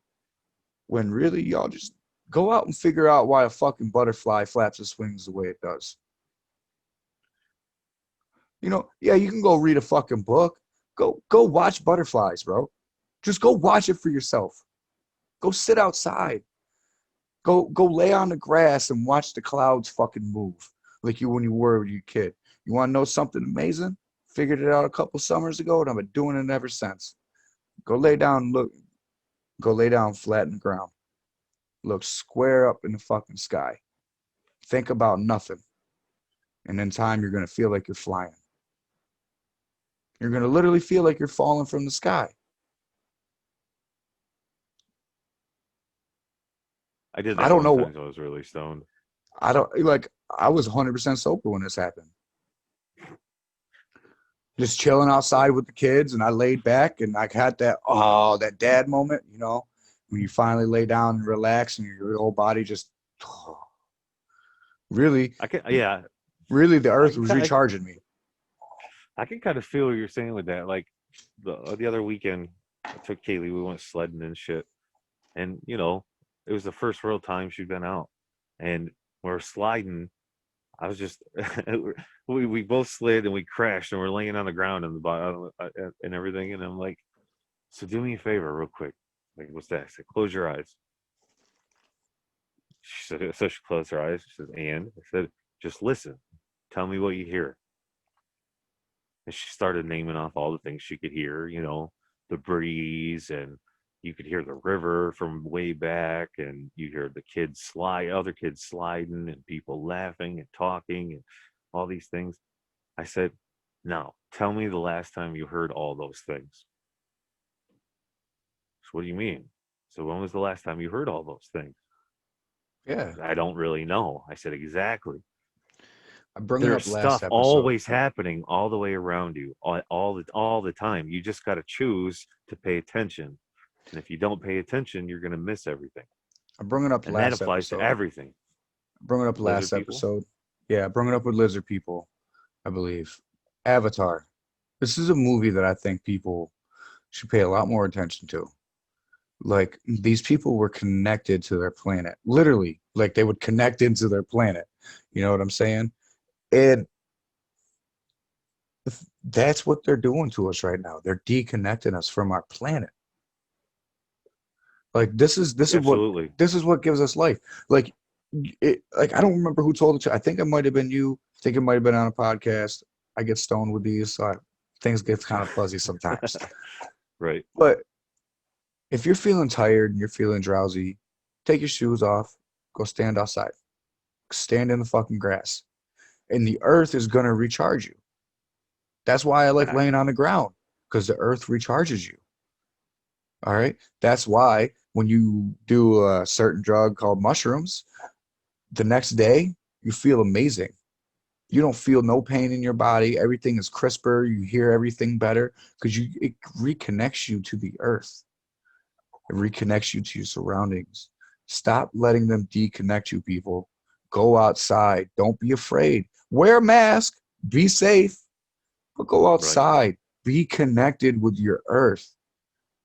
when really y'all just go out and figure out why a fucking butterfly flaps its wings the way it does. You know, yeah, you can go read a fucking book. Go watch butterflies, bro. Just go watch it for yourself. Go sit outside. Go lay on the grass and watch the clouds fucking move like you when you were a kid. You want to know something amazing? Figured it out a couple summers ago and I've been doing it ever since. Go lay down, go lay down flat in the ground. Look square up in the fucking sky. Think about nothing. And in time, you're going to feel like you're flying. You're going to literally feel like you're falling from the sky. I did I that don't one know. time. So I was really stoned. I was 100% sober when this happened. Just chilling outside with the kids, and I laid back and I had that dad moment, you know, when you finally lay down and relax and your whole body just really, Yeah, really the I earth can, was recharging me. I can kind of feel what you're saying with that. Like the other weekend, I took Kaylee. We went sledding and shit, and you know, it was the first real time she'd been out, and we were sliding. I was just we both slid and we crashed and we're laying on the ground and the bottom and everything. And I'm like, so do me a favor, real quick. Like, what's that? I said, close your eyes. So she closed her eyes. She says, and I said, just listen. Tell me what you hear. And she started naming off all the things she could hear, you know, the breeze, and you could hear the river from way back, and you hear the kids slide, other kids sliding, and people laughing and talking, and all these things. I said, now tell me the last time you heard all those things. So what do you mean? So when was the last time you heard all those things? Yeah. I don't really know. I said, exactly. I bring it There's up last stuff episode. always happening all the way around you, all the time. You just got to choose to pay attention. And if you don't pay attention, you're going to miss everything. I bring it up And that last applies to episode. everything. I bring it up Lizard last people. episode. Yeah, I bring it up with lizard people, I believe. Avatar. This is a movie that I think people should pay a lot more attention to. Like these people were connected to their planet, literally, like they would connect into their planet. You know what I'm saying? And that's what they're doing to us right now. They're deconnecting us from our planet. Like Absolutely. this is what gives us life. Like like I don't remember who told it to. I think it might have been you. I think it might have been on a podcast. I get stoned with these, so things get kind of fuzzy sometimes. Right. But if you're feeling tired and you're feeling drowsy, take your shoes off, go stand outside, stand in the fucking grass, and the earth is gonna recharge you. That's why I like I, laying on the ground because the earth recharges you. All right. That's why when you do a certain drug called mushrooms, the next day you feel amazing. You don't feel no pain in your body. Everything is crisper. You hear everything better because it reconnects you to the earth. It reconnects you to your surroundings. Stop letting them deconnect you, people. Go outside. Don't be afraid. Wear a mask. Be safe. But go right. outside. Be connected with your earth.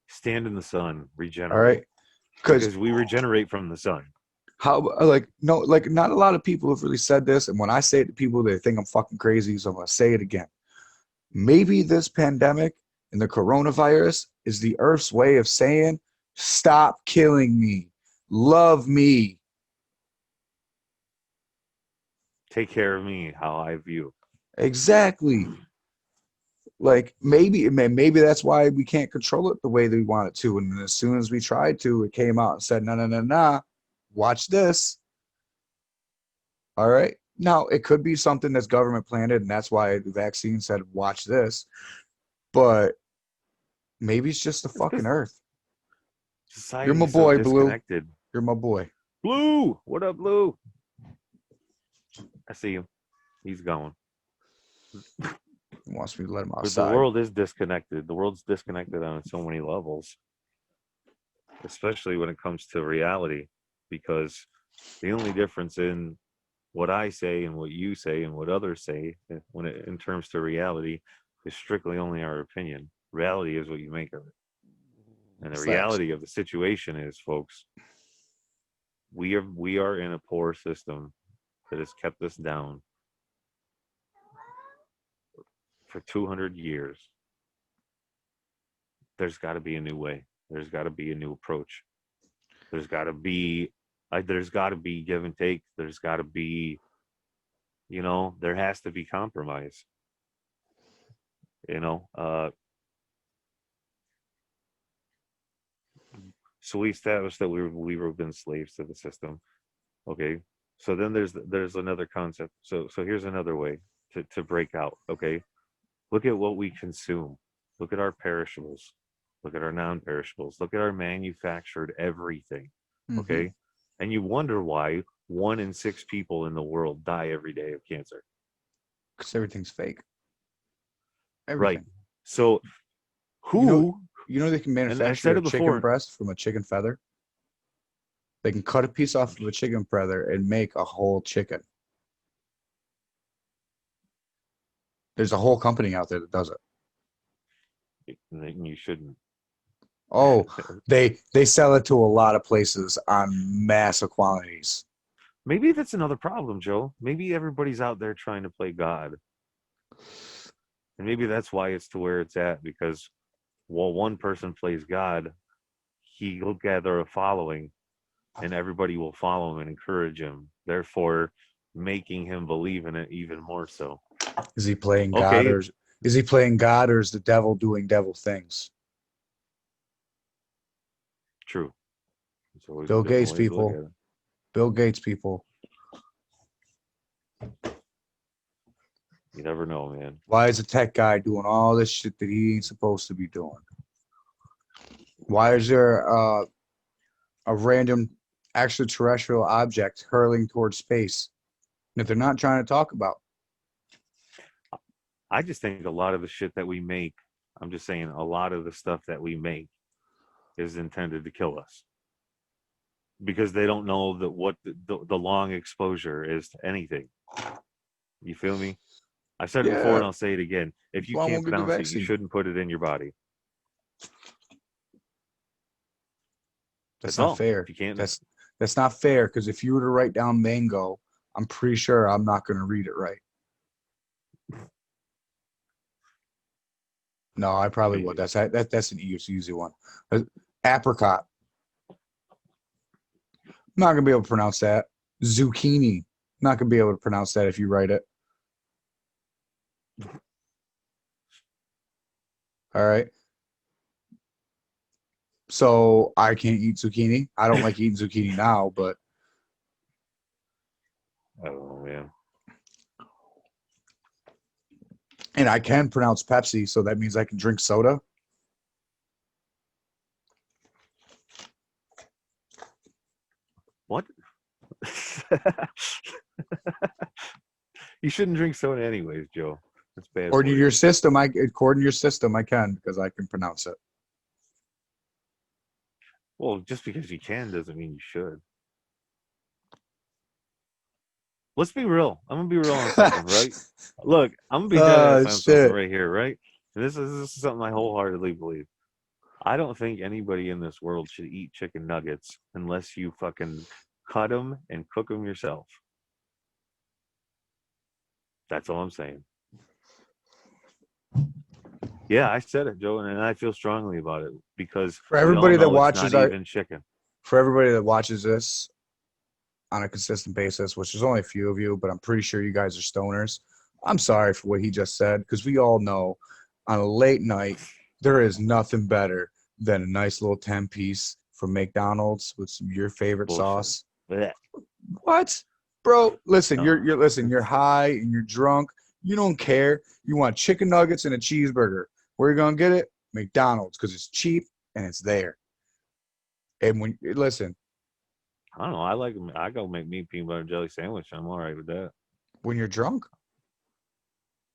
Stand in the sun, All regenerate. right. Because Because we regenerate from the sun. how like no like not a lot of people have really said this, and when I say it to people, they think I'm fucking crazy. So I'm gonna say it again. Maybe this pandemic and the coronavirus is the Earth's way of saying, stop killing me, love me. Take care of me, how I view. Exactly. Like maybe that's why we can't control it the way that we want it to. And as soon as we tried to, it came out and said, no, no, no, no. Watch this. All right. Now, it could be something that's government planted, and that's why the vaccine said, watch this. But maybe it's just the It's fucking because earth. You're society my is so boy, Blue. disconnected. You're my boy. Blue, what up, Blue? I see him. He's going. He wants me to let him But the outside. world is disconnected. The world's disconnected on so many levels, especially when it comes to reality, because the only difference in what I say and what you say and what others say in terms to reality is strictly only our opinion. Reality is what you make of it. And the Slaps. reality of the situation is, folks, we are in a poor system that has kept us down for 200 years. There's got to be a new way. There's got to be a new approach. There's got to be give and take. There's got to be, there has to be compromise. So we established that we were been slaves to the system. Okay. So then there's another concept. So here's another way to break out. Okay. Look at what we consume. Look at our perishables. Look at our non-perishables. Look at our manufactured everything. Okay. And you wonder why 1 in 6 people in the world die every day of cancer. Because everything's fake. Everything. Right. So who you know they can manufacture a chicken breast from a chicken feather? They can cut a piece off of a chicken feather and make a whole chicken. There's a whole company out there that does it. You shouldn't. Oh, they sell it to a lot of places on massive quantities. Maybe that's another problem, Joe. Maybe everybody's out there trying to play God. And maybe that's why it's to where it's at, because while one person plays God, he'll gather a following and everybody will follow him and encourage him, therefore making him believe in it even more so. Is he playing God, or is the devil doing devil things? True. Bill Gates people. Bill Gates people. You never know, man. Why is a tech guy doing all this shit that he ain't supposed to be doing? Why is there a random extraterrestrial object hurling towards space that they're not trying to talk about? I just think a lot of the shit that we make, I'm just saying, a lot of the stuff that we make is intended to kill us, because they don't know that what the long exposure is to anything. You feel me? I said it before and I'll say it again. If you can't pronounce it, you shouldn't put it in your body. That's not fair. You can't. That's not fair, because if you were to write down mango, I'm pretty sure I'm not going to read it right. No, I probably would. That's an easy one. Apricot. I'm not going to be able to pronounce that. Zucchini. Not going to be able to pronounce that if you write it. All right. So I can't eat zucchini. I don't like eating zucchini now, but I don't know, man. And I can pronounce Pepsi, so that means I can drink soda. What? You shouldn't drink soda anyways, Joe. That's bad. According to your system, I can, because I can pronounce it. Well, just because you can doesn't mean you should. Let's be real. I'm gonna be real on something, right? Look, I'm gonna be dead on something right here, right? And this is something I wholeheartedly believe. I don't think anybody in this world should eat chicken nuggets unless you fucking cut them and cook them yourself. That's all I'm saying. Yeah, I said it, Joe, and I feel strongly about it, because for everybody that watches chicken. For everybody that watches this on a consistent basis, which is only a few of you, but I'm pretty sure you guys are stoners. I'm sorry for what he just said, because we all know on a late night there is nothing better than a nice little 10-piece from McDonald's with your favorite sauce. Blech. What, bro? Listen, you're high and you're drunk. You don't care. You want chicken nuggets and a cheeseburger. Where are you gonna get it? McDonald's, because it's cheap and it's there. And when listen, I don't know. I go make me peanut butter and jelly sandwich. I'm all right with that. When you're drunk,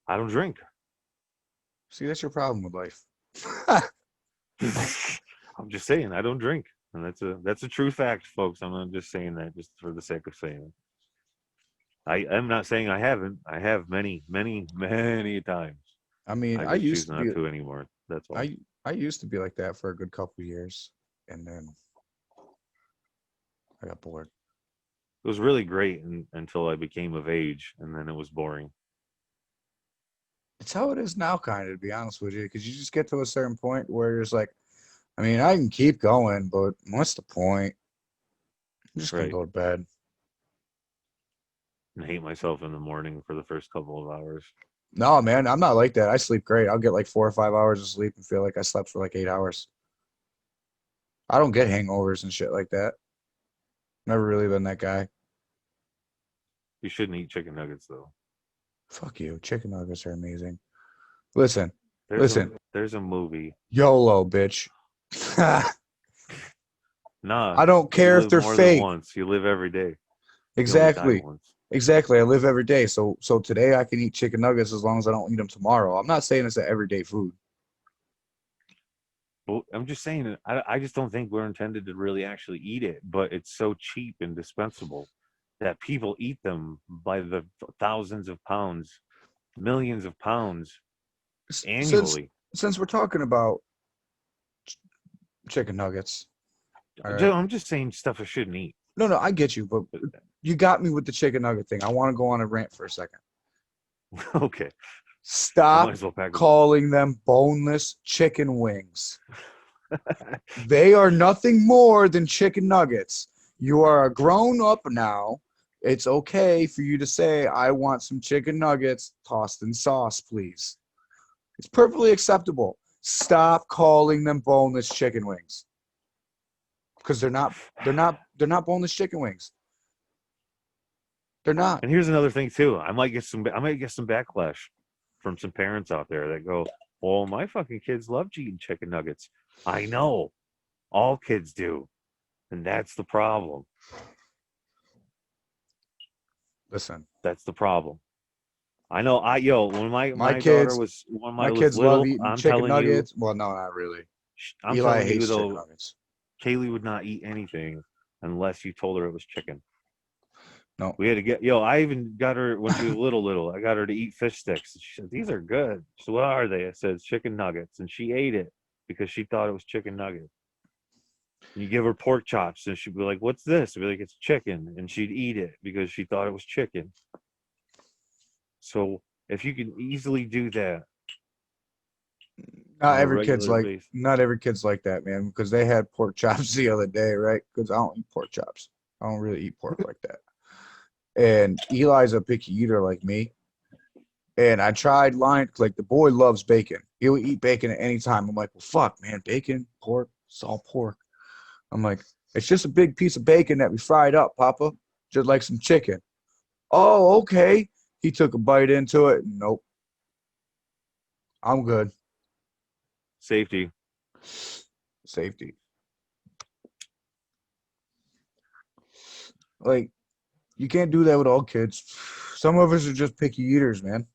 I don't drink. See, that's your problem with life. I'm just saying I don't drink, and that's a true fact, folks. I'm not just saying that just for the sake of saying it. I am not saying I haven't. I have many, many, many times. I mean, I used to not to anymore. That's all. I used to be like that for a good couple years, and then I got bored. It was really great until I became of age, and then it was boring. It's how it is now, kind of, to be honest with you, because you just get to a certain point where you're just like, I mean, I can keep going, but what's the point? I'm just gonna Right. go to bed. And hate myself in the morning for the first couple of hours. No, man, I'm not like that. I sleep great. I'll get like 4 or 5 hours of sleep and feel like I slept for like 8 hours. I don't get hangovers and shit like that. Never really been that guy. You shouldn't eat chicken nuggets though. Fuck you. Chicken nuggets are amazing. Listen, There's a listen. there's a movie. YOLO, bitch. Nah, I don't you care if live they're more than fake. once. You live every day. You only die Exactly. once. Exactly. I live every day. So today I can eat chicken nuggets as long as I don't eat them tomorrow. I'm not saying it's an everyday food. But I'm just saying that I just don't think we're intended to really actually eat it, but it's so cheap and dispensable that people eat them by the thousands of pounds, millions of pounds Since annually. since we're talking about chicken nuggets, all right. I'm just saying stuff I shouldn't eat. No, no, I get you, but But, you got me with the chicken nugget thing. I want to go on a rant for a second. okay, I might Stop as well pack them. calling them boneless chicken wings. They are nothing more than chicken nuggets. You are a grown up now. It's okay for you to say, I want some chicken nuggets tossed in sauce, please. It's perfectly acceptable. Stop calling them boneless chicken wings. Because they're not boneless chicken wings. They're not. And here's another thing too. I might get some backlash from some parents out there that go, "Well, my fucking kids love eating chicken nuggets." I know, all kids do, and that's the problem. Listen, That's the problem. I know. When my kids, when my I was kids love little, eating chicken nuggets. Well, no, not really. I'm Eli telling you hates chicken though, nuggets. Kaylee would not eat anything unless you told her it was chicken. No. We had to get I even got her when she was little. I got her to eat fish sticks. She said, "These are good." So what are they? I said, "Chicken nuggets," and she ate it because she thought it was chicken nuggets. You give her pork chops, and she'd be like, "What's this?" I'd be like, "It's chicken," and she'd eat it because she thought it was chicken. So if you can easily do that Not on a every kid's regular like basis, not every kid's like that, man, because they had pork chops the other day, right? Because I don't eat pork chops. I don't really eat pork like that. And Eli's a picky eater like me. And I tried lying, like the boy loves bacon. He'll eat bacon at any time. I'm like, well, fuck, man, bacon, pork, it's all pork. I'm like, it's just a big piece of bacon that we fried up, Papa, just like some chicken. Oh, okay. He took a bite into it. Nope, I'm good. safety. Safety. Like, you can't do that with all kids. Some of us are just picky eaters, man.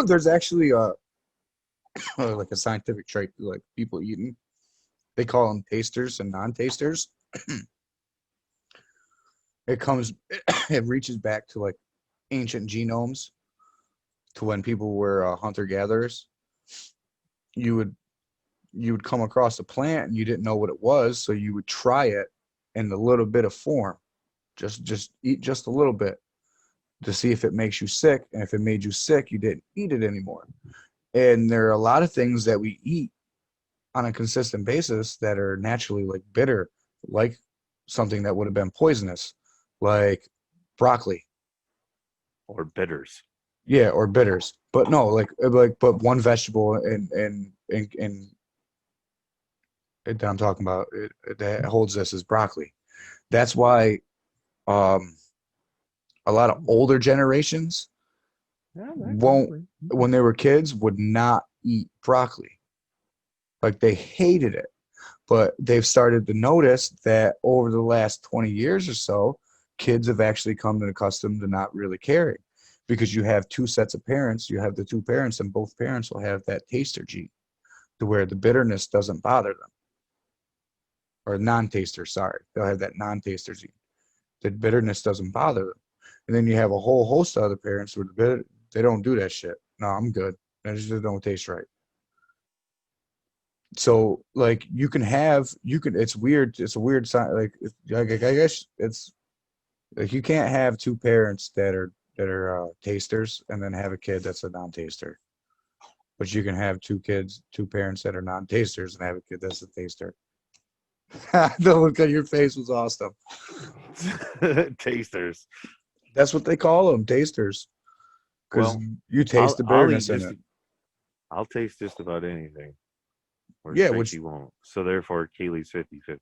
There's actually like a scientific trait, like people eating. They call them tasters and non-tasters. It comes, it reaches back to like ancient genomes, to when people were hunter-gatherers. You would you would come across a plant and you didn't know what it was, so you would try it in a little bit of form. Just eat just a little bit to see if it makes you sick. And if it made you sick, you didn't eat it anymore. And there are a lot of things that we eat on a consistent basis that are naturally like bitter, like something that would have been poisonous, like broccoli. Or bitters. Yeah, or bitters. But no, but one vegetable and that I'm talking about that holds this is broccoli. That's why um a lot of older generations Yeah, won't, when they were kids, would not eat broccoli. Like they hated it. But they've started to notice that over the last 20 years or so, kids have actually come to accustomed to not really caring, because you have two sets of parents. You have the two parents, and both parents will have that taster gene to where the bitterness doesn't bother them, or non-taster. Sorry, they'll have that non-taster gene. The bitterness doesn't bother them, and then you have a whole host of other parents where they don't do that shit. No, I'm good. It just don't taste right. So like it's weird. It's a weird sign. Like I guess it's like you can't have two parents that are tasters and then have a kid that's a non-taster. But you can have two parents that are non-tasters and have a kid that's a taster. The look on your face was awesome. Tasters. That's what they call them, tasters, because Well, you taste I'll the I'll eat bitterness in just it. I'll taste just about anything, whereas Yeah, Tracy won't. So therefore, Kaylee's 50-50.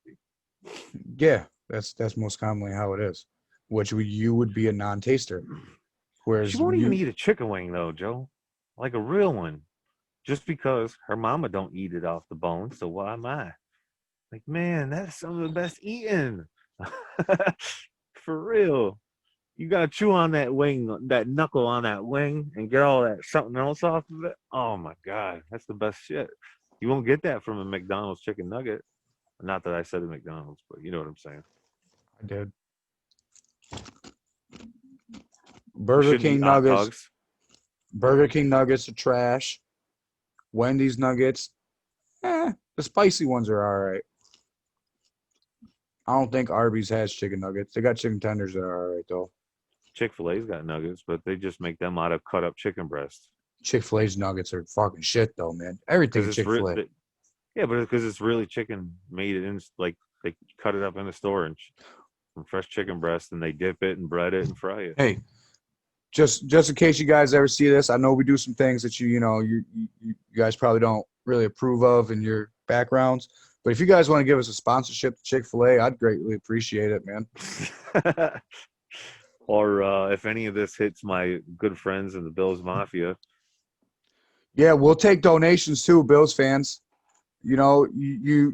yeah, that's most commonly how it is. You would be a non-taster, She whereas won't even you eat a chicken wing though, Joe, like a real one, just because her mama don't eat it off the bone. So why am I? Like, man, that's some of the best eating. For real. You gotta chew on that wing, that knuckle on that wing, and get all that something else off of it. Oh my god, that's the best shit. You won't get that from a McDonald's chicken nugget. Not that I said a McDonald's, but you know what I'm saying. I did. You Burger shouldn't eat King hot nuggets, dogs. Burger King nuggets are trash. Wendy's nuggets, the spicy ones are all right. I don't think Arby's has chicken nuggets. They got chicken tenders that are all right though. Chick-fil-A's got nuggets, but they just make them out of cut up chicken breast Chick-fil-A's nuggets are fucking shit though, man. because Everything it's real. Chick-fil-A. Yeah, but because it's really chicken made it in, like they cut it up in the store and from fresh chicken breast, and they dip it and bread it and fry it. Hey, just in case you guys ever see this, I know we do some things that you guys probably don't really approve of in your backgrounds. But if you guys want to give us a sponsorship to Chick-fil-A, I'd greatly appreciate it, man. Or if any of this hits my good friends in the Bills Mafia, Yeah, we'll take donations too, Bills fans. You know, you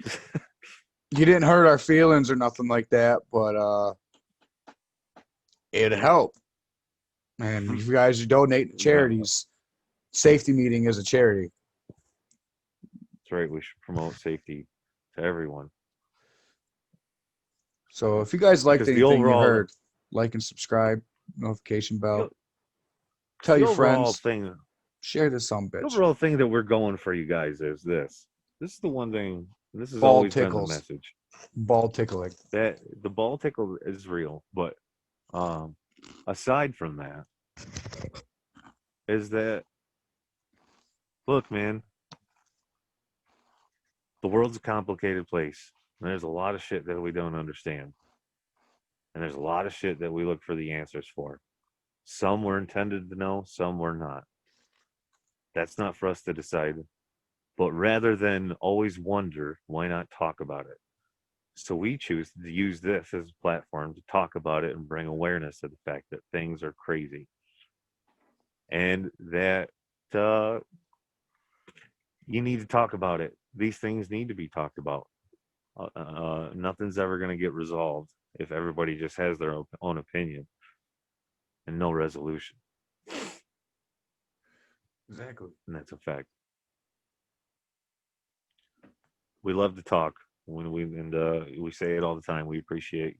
didn't hurt our feelings or nothing like that, but it'd help. And if you guys donate to that's charities, safety meeting is a charity. right. We should promote safety to everyone So if you guys liked because anything you heard, like and subscribe, notification bell, tell the your overall friends, thing, share this some the bitch. overall thing that we're going for you guys is this. This is the one thing. This has Ball always been the tickles, message ball tickling. that the ball tickle is real, but um, aside from that, is that look, man, the world's a complicated place. And there's a lot of shit that we don't understand. And there's a lot of shit that we look for the answers for. Some we're intended to know, some we're not. That's not for us to decide. But rather than always wonder, why not talk about it? So we choose to use this as a platform to talk about it and bring awareness to the fact that things are crazy. And that uh, you need to talk about it. These things need to be talked about. Nothing's ever going to get resolved if everybody just has their own opinion and no resolution. Exactly. And that's a fact. We love to talk when we say it all the time. We appreciate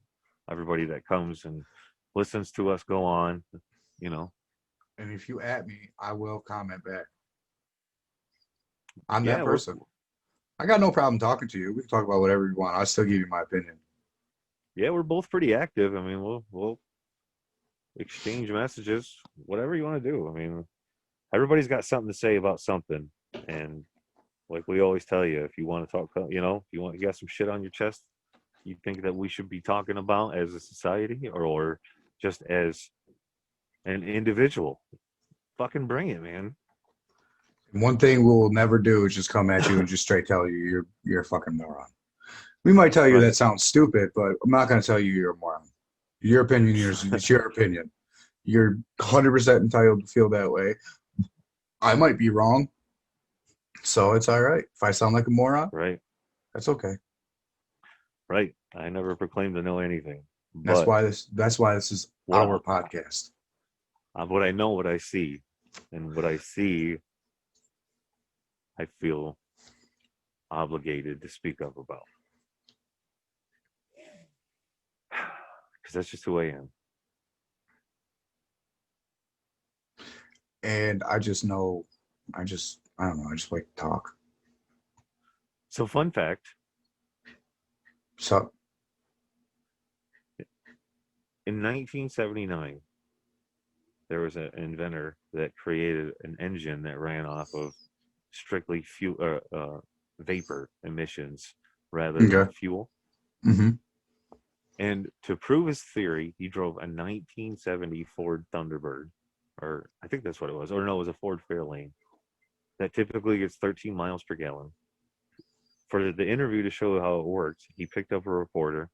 everybody that comes and listens to us go on. You know, And if you at me, I will comment back. I'm that yeah, person. I got no problem talking to you. We can talk about whatever you want. I'll still give you my opinion. we're both pretty active. I mean, we'll exchange messages, whatever you want to do. I mean, everybody's got something to say about something, and like we always tell you, if you want to talk, you got some shit on your chest, you think that we should be talking about as a society or just as an individual, fucking bring it, man. And one thing we will never do is just come at you and just straight tell you you're a fucking moron. We might tell you Right, that sounds stupid, but I'm not going to tell you you're a moron. Your opinion, it's your opinion. You're 100% entitled to feel that way. I might be wrong, so it's all right. If I sound like a moron, right, that's okay. right. I never proclaimed to know anything, That's but why this is our podcast. what I know, what I see, and what I see, I feel obligated to speak up about because that's just who I am. And I just know, I don't know, I just like to talk. So, fun fact, So, in 1979, there was an inventor that created an engine that ran off of strictly vapor emissions rather than okay. fuel. Mm-hmm. And to prove his theory, he drove a 1970 Ford Thunderbird, or I think that's what it was, or no, it was a Ford Fairlane that typically gets 13 miles per gallon. For the interview to show how it worked, he picked up a reporter.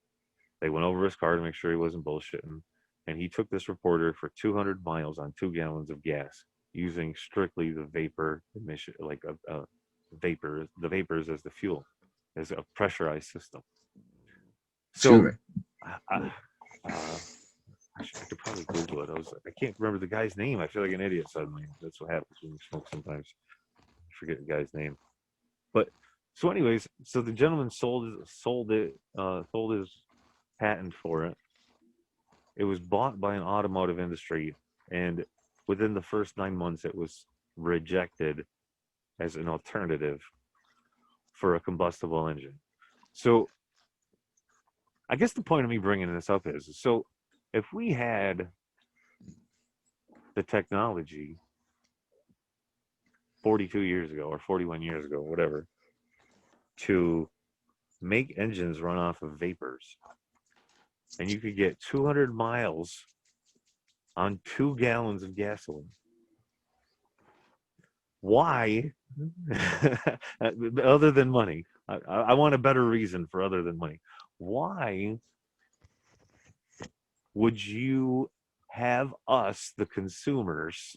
They went over his car to make sure he wasn't bullshitting. And he took this reporter for 200 miles on 2 gallons of gas using strictly the vapor emission, like the vapors as the fuel, as a pressurized system. Excuse So, me. I, I could probably Google it. I can't remember the guy's name. I feel like an idiot suddenly. That's what happens when you smoke sometimes. I forget the guy's name. But so, anyways, so the gentleman sold his patent for it. It was bought by an automotive industry, and within the first 9 months, it was rejected as an alternative for a combustible engine. So, I guess the point of me bringing this up is so if we had the technology 42 years ago or 41 years ago, whatever, to make engines run off of vapors, and you could get 200 miles on 2 gallons of gasoline. Why, other than money, I want a better reason for other than money. Why would you have us, the consumers,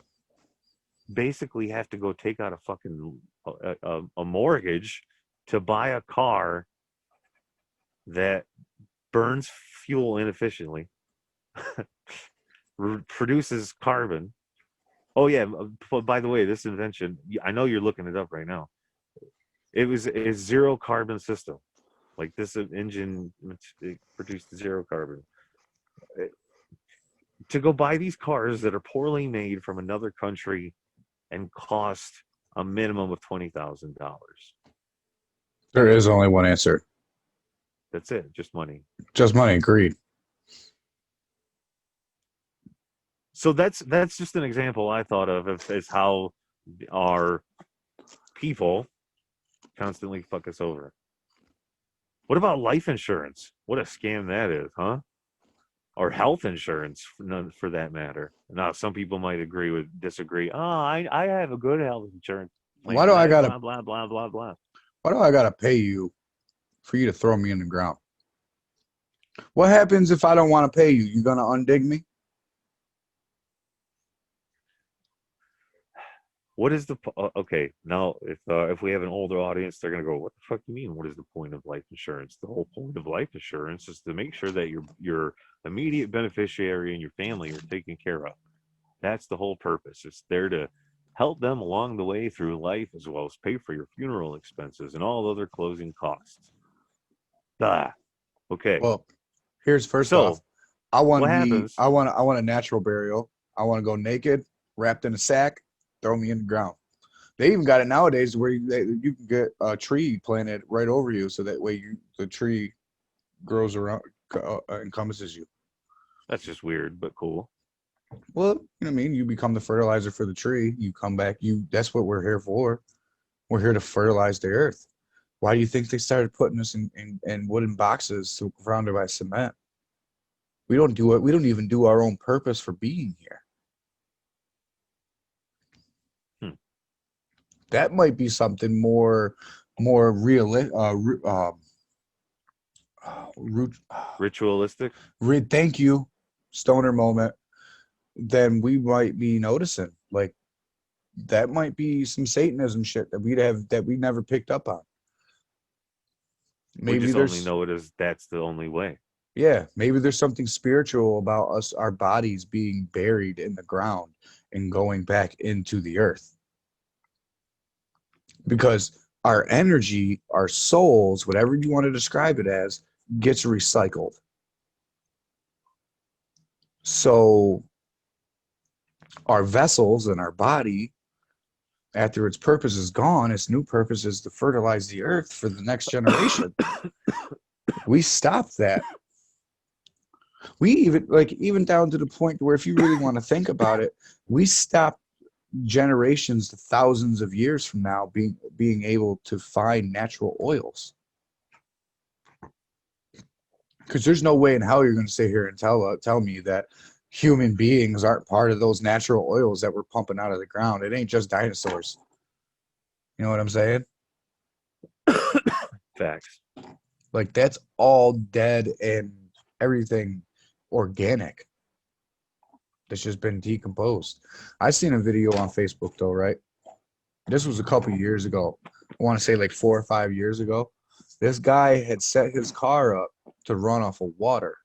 basically have to go take out a fucking a mortgage to buy a car that burns fuel inefficiently, produces carbon? Oh yeah, but by the way, this invention, I know you're looking it up right now. It was a zero carbon system. Like this engine, it produced zero carbon. To go buy these cars that are poorly made from another country and cost a minimum of $20,000. There is only one answer. That's it, just money. Just money. Agreed. So that's just an example I thought of as how our people constantly fuck us over. What about life insurance? What a scam that is, huh? Or health insurance, for that matter. Now, some people might disagree. Oh, I have a good health insurance Why plan. do I gotta? Blah blah blah blah blah. Why do I gotta pay you for you to throw me in the ground? What happens if I don't want to pay you? You gonna undig me? What is the okay? Now, if we have an older audience, they're gonna go, "What the fuck do you mean? What is the point of life insurance?" The whole point of life insurance is to make sure that your immediate beneficiary and your family are taken care of. That's the whole purpose. It's there to help them along the way through life, as well as pay for your funeral expenses and all other closing costs. Ah, okay. Well, here's first off, So what happens? I want a natural burial. I want to go naked, wrapped in a sack, throw me in the ground. They even got it nowadays where you can get a tree planted right over you, so that way the tree grows around, encompasses you. That's just weird, but cool. Well, you know what I mean? You become the fertilizer for the tree. You come back. That's what we're here for. We're here to fertilize the earth. Why do you think they started putting us in wooden boxes surrounded by cement? We don't do it. We don't even do our own purpose for being here. That might be something more realistic. Ritualistic. Thank you, stoner moment. Then we might be noticing, like, that might be some Satanism shit that we never picked up on. We just only know it as that's the only way. Yeah, maybe there's something spiritual about us, our bodies being buried in the ground and going back into the earth. Because our energy, our souls, whatever you want to describe it as, gets recycled. So our vessels and our body After its purpose is gone, its new purpose is to fertilize the earth for the next generation. We stopped that. We even down to the point where if you really want to think about it, we stopped generations to thousands of years from now being able to find natural oils. Because there's no way in hell you're going to sit here and tell me that human beings aren't part of those natural oils that we're pumping out of the ground. It ain't just dinosaurs. You know what I'm saying? Facts. Like that's all dead and everything organic that's just been decomposed. I seen a video on Facebook though, right? This was a couple years ago. I want to say like 4 or 5 years ago. This guy had set his car up to run off of water.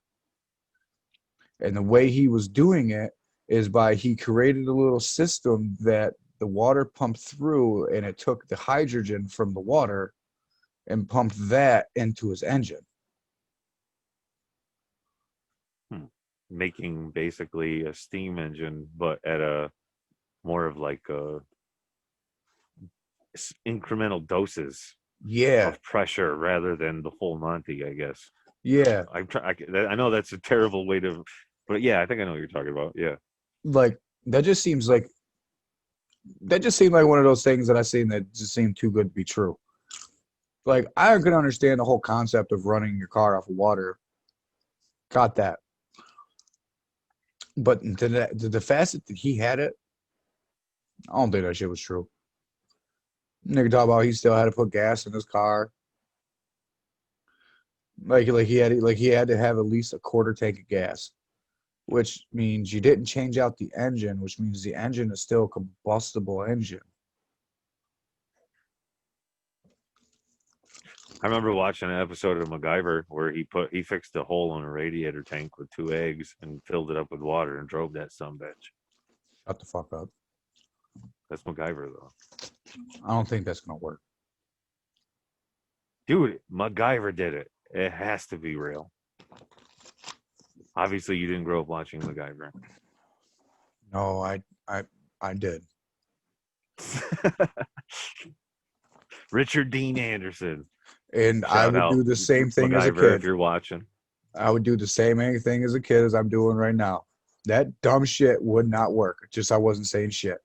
And the way he was doing it is by he created a little system that the water pumped through and it took the hydrogen from the water and pumped that into his engine. Making basically a steam engine, but at a more of like a incremental doses Yeah, of pressure rather than the full Monty, I guess. yeah. I know that's a terrible way to, but yeah, I think I know what you're talking about. Yeah. Like that just seemed like one of those things that I seen that just seemed too good to be true. Like I could understand the whole concept of running your car off of water. Got that. But the facet that he had it, I don't think that shit was true. Nigga talk about he still had to put gas in his car. Like he had to have at least a quarter tank of gas, which means you didn't change out the engine, which means the engine is still a combustible engine. I remember watching an episode of MacGyver where he fixed a hole in a radiator tank with 2 eggs and filled it up with water and drove that sumbitch. Shut the fuck up. That's MacGyver though. I don't think that's gonna work. Dude, MacGyver did it. It has to be real. Obviously, you didn't grow up watching MacGyver. No, I did. Richard Dean Anderson. And I Shout would out do the same thing as a MacGyver if kid. you're watching. I would do the same thing as a kid as I'm doing right now. That dumb shit would not work. Just I wasn't saying shit.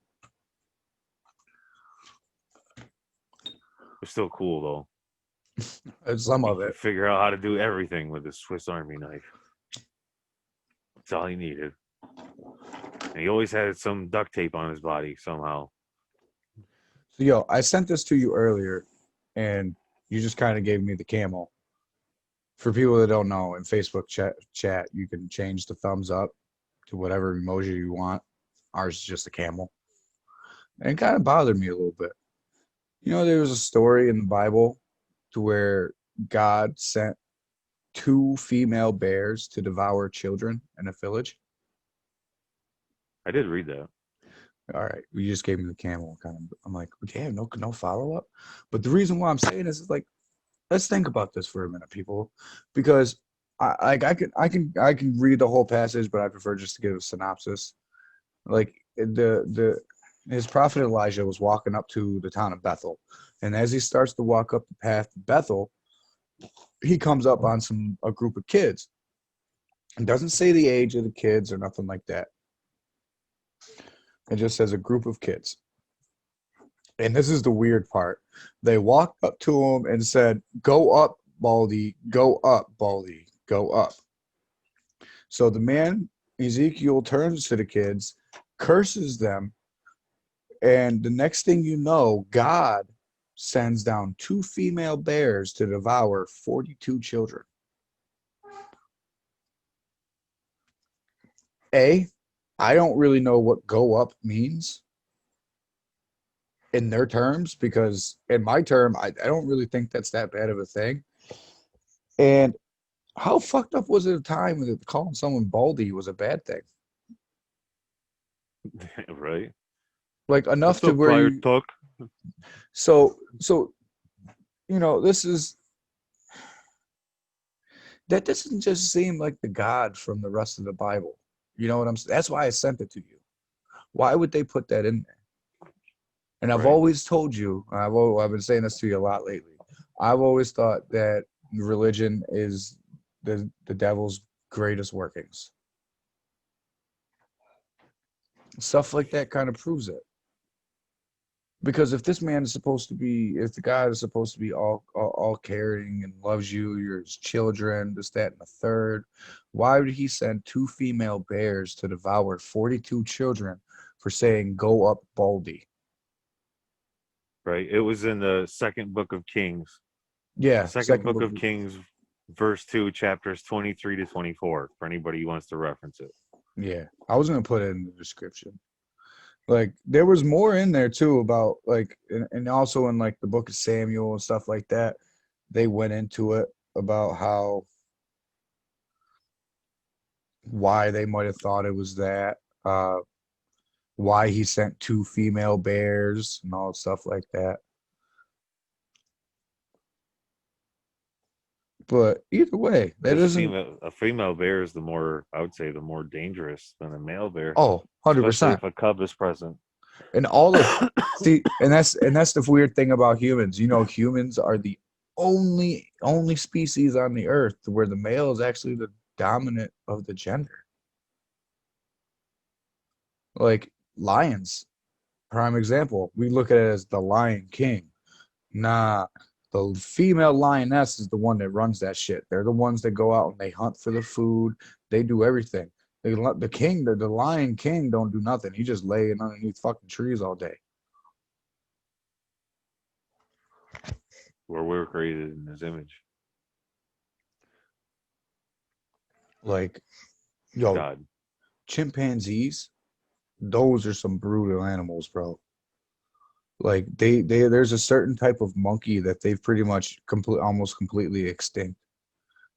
It's still cool though. And some of You it. figure out how to do everything with a Swiss Army knife. That's all he needed. And he always had some duct tape on his body somehow. So yo, I sent this to you earlier, and you just kind of gave me the camel. For people that don't know, in Facebook chat, you can change the thumbs up to whatever emoji you want. Ours is just a camel. And it kind of bothered me a little bit. You know, there was a story in the Bible to where God sent 2 female bears to devour children in a village. I did read that. All right, you just gave me the camel. I'm like, damn, no follow up. But the reason why I'm saying this is like, let's think about this for a minute, people, because I can read the whole passage, but I prefer just to give a synopsis. Like his prophet Elijah was walking up to the town of Bethel, and as he starts to walk up the path to Bethel, he comes up on a group of kids. It doesn't say the age of the kids or nothing like that. It just says a group of kids. And this is the weird part. They walked up to him and said, "Go up, Baldy, go up, Baldy, go up." So the man, Ezekiel, turns to the kids, curses them, and the next thing you know, God sends down 2 female bears to devour 42 children. I don't really know what go up means in their terms, because in my term, I don't really think that's that bad of a thing. And how fucked up was it at a time that calling someone baldy was a bad thing? Right? Like enough What's to up, where Fire you, Tuck? so that doesn't just seem like the God from the rest of the Bible. You know what I'm saying? That's why I sent it to you. Why would they put that in there? And I've Right. always told you, I've been saying this to you a lot lately. I've always thought that religion is the devil's greatest workings. Stuff like that kind of proves it. Because if this man is supposed to be, if the God is supposed to be all caring and loves you, you're his children, this, that, and the third, why would he send two female bears to devour 42 children for saying, "Go up, Baldy"? Right. It was in the second book of Kings. Yeah, Second book of Kings, verse 2, chapters 23 to 24, for anybody who wants to reference it. Yeah, I was gonna put it in the description. Like there was more in there too about like, and also in like the book of Samuel and stuff like that. They went into it about how why they might have thought it was that, uh, why he sent two female bears and all stuff like that. But either way, that Because isn't. a female bear is the more, I would say, the more dangerous than a male bear, Oh, especially 100%. if a cub is present. And all of see, and that's the weird thing about humans. You know, humans are the only species on the earth where the male is actually the dominant of the gender. Like lions, prime example. We look at it as the Lion King. Nah, the female lioness is the one that runs that shit. They're the ones that go out and they hunt for the food. They do everything. The king, the Lion King, don't do nothing. He just laying underneath fucking trees all day. Where we're created in his image. Like, yo, God. chimpanzees, those are some brutal animals, bro. Like there's a certain type of monkey that they've pretty much almost completely extinct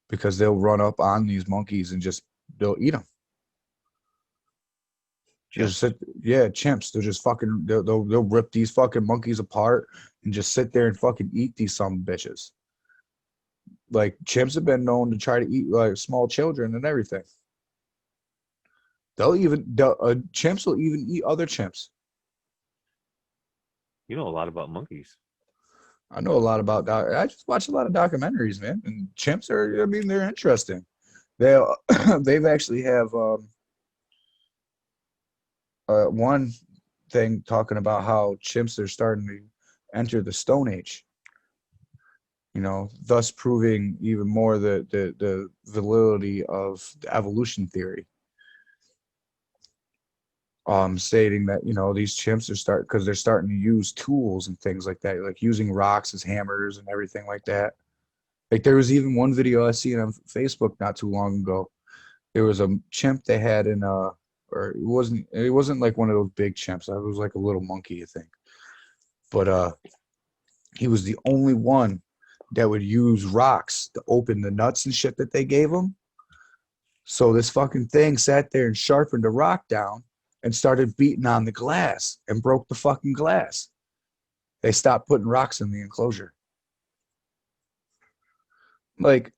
because they'll run up on these monkeys and just they'll eat them. Just Chimps. sit, yeah, chimps. They'll just fucking they'll rip these fucking monkeys apart and just sit there and fucking eat these some bitches. Like chimps have been known to try to eat like small children and everything. Chimps will even eat other chimps. You know a lot about monkeys. I know a lot about I just watch a lot of documentaries, man. And chimps are, I mean, they're interesting. They they've actually have one thing talking about how chimps are starting to enter the Stone Age. You know, thus proving even more the validity of the evolution theory. Stating that, you know, these chimps are because they're starting to use tools and things like that, like using rocks as hammers and everything like that. Like there was even one video I seen on Facebook not too long ago. There was a chimp they had in or it wasn't like one of those big chimps. It was like a little monkey, I think. But he was the only one that would use rocks to open the nuts and shit that they gave him. So this fucking thing sat there and sharpened a rock down and started beating on the glass and broke the fucking glass. They stopped putting rocks in the enclosure. Like,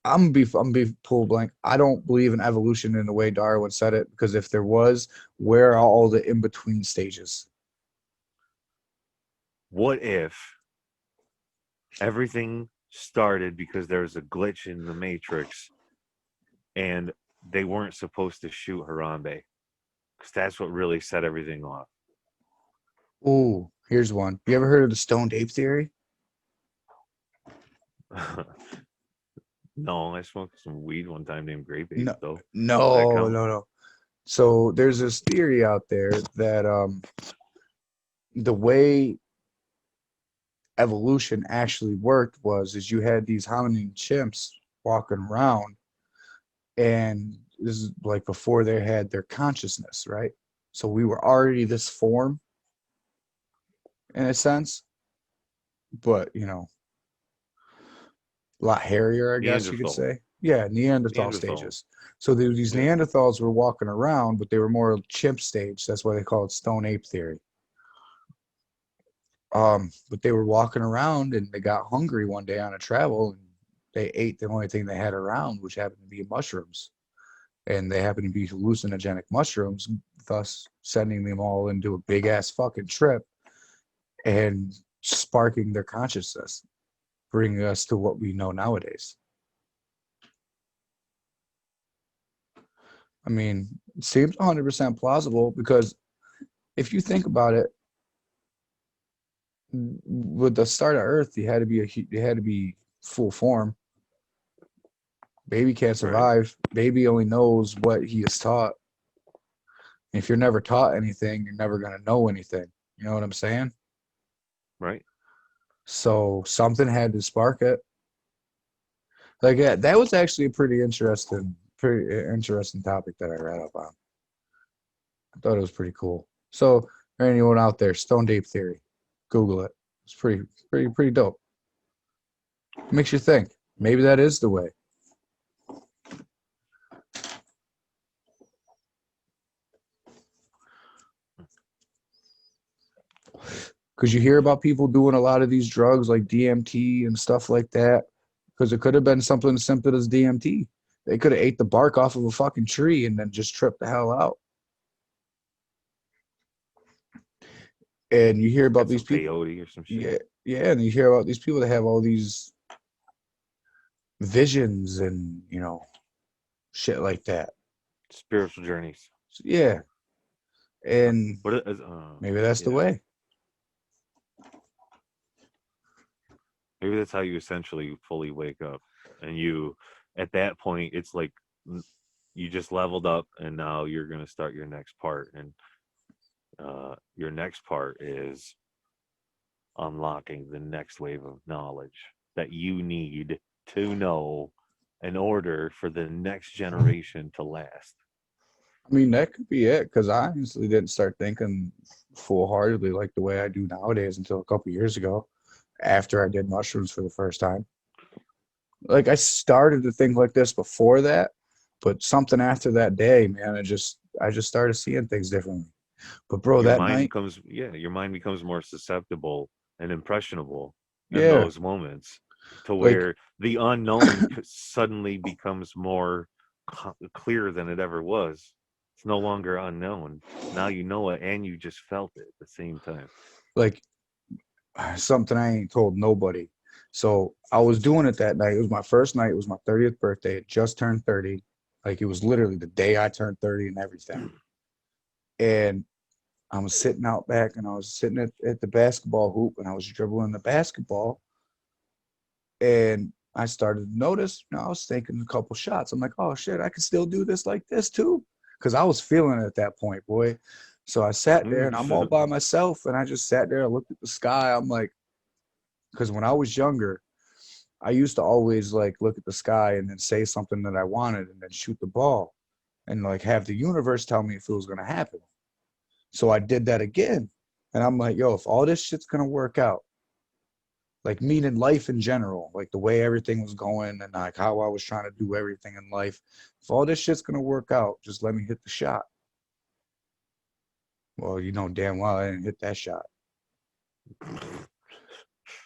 I'm be full blank. I don't believe in evolution in the way Darwin said it, because if there was, where are all the in between stages? What if everything started because there was a glitch in the Matrix and they weren't supposed to shoot Harambe? Because that's what really set everything off. Oh, here's one. You ever heard of the stoned ape theory? No, I smoked some weed one time named Grape Ape, No, though. Does that no, count? no. So there's this theory out there that the way evolution actually worked is you had these hominin chimps walking around, and this is like before they had their consciousness, right? So we were already this form in a sense, but you know, a lot hairier, I guess you could Neanderthal. say. Yeah, Neanderthal Neanderthal. stages. So these Yeah. Neanderthals were walking around, but they were more chimp stage. That's why they call it stone ape theory. But they were walking around and they got hungry one day on a travel and they ate the only thing they had around, which happened to be mushrooms. And they happened to be hallucinogenic mushrooms, thus sending them all into a big ass fucking trip and sparking their consciousness, bringing us to what we know nowadays. I mean, it seems 100% plausible because if you think about it, with the start of Earth, you had to be full form. Baby can't Right. survive. Baby only knows what he is taught. If you're never taught anything, you're never gonna know anything. You know what I'm saying? Right. So something had to spark it. Like yeah, that was actually a pretty interesting topic that I read up on. I thought it was pretty cool. So, for anyone out there, Stone Deep Theory, Google it. It's pretty dope. It makes you think. Maybe that is the way. Because you hear about people doing a lot of these drugs like DMT and stuff like that. Because it could have been something as simple as DMT. They could have ate the bark off of a fucking tree and then just tripped the hell out. And you hear about Get these some people, peyote or some shit. yeah, yeah, and you hear about these people that have all these visions and shit like that. Spiritual journeys. So, yeah, and What is maybe that's the yeah. way. Maybe that's how you essentially fully wake up. And you at that point it's like you just leveled up and now you're gonna start your next part. And your next part is unlocking the next wave of knowledge that you need to know in order for the next generation to last. I mean, that could be it because I honestly didn't start thinking full heartedly like the way I do nowadays until a couple years ago after I did mushrooms for the first time. Like I started to think like this before that, but something after that day, man, I just started seeing things differently. But bro, Your that mind night, becomes, yeah, your mind becomes more susceptible and impressionable in yeah, those moments, to like where the unknown suddenly becomes more clear than it ever was. It's no longer unknown. Now you know it and you just felt it at the same time. like something I ain't told nobody. So I was doing it that night. It was my first night. It was my 30th birthday. It just turned 30. Like it was literally the day I turned 30 and everything. And I was sitting out back and I was sitting at the basketball hoop and I was dribbling the basketball. And I started to notice, I was taking a couple shots. I'm like, oh shit, I can still do this like this too. Cause I was feeling it at that point, boy. So I sat there and I'm all by myself and I just sat there and looked at the sky. I'm like, because when I was younger, I used to always like look at the sky and then say something that I wanted and then shoot the ball and like have the universe tell me if it was gonna happen. So I did that again. And I'm like, yo, if all this shit's gonna work out, like meaning life in general, like the way everything was going and like how I was trying to do everything in life, if all this shit's gonna work out, just let me hit the shot. Well, you know damn well I didn't hit that shot.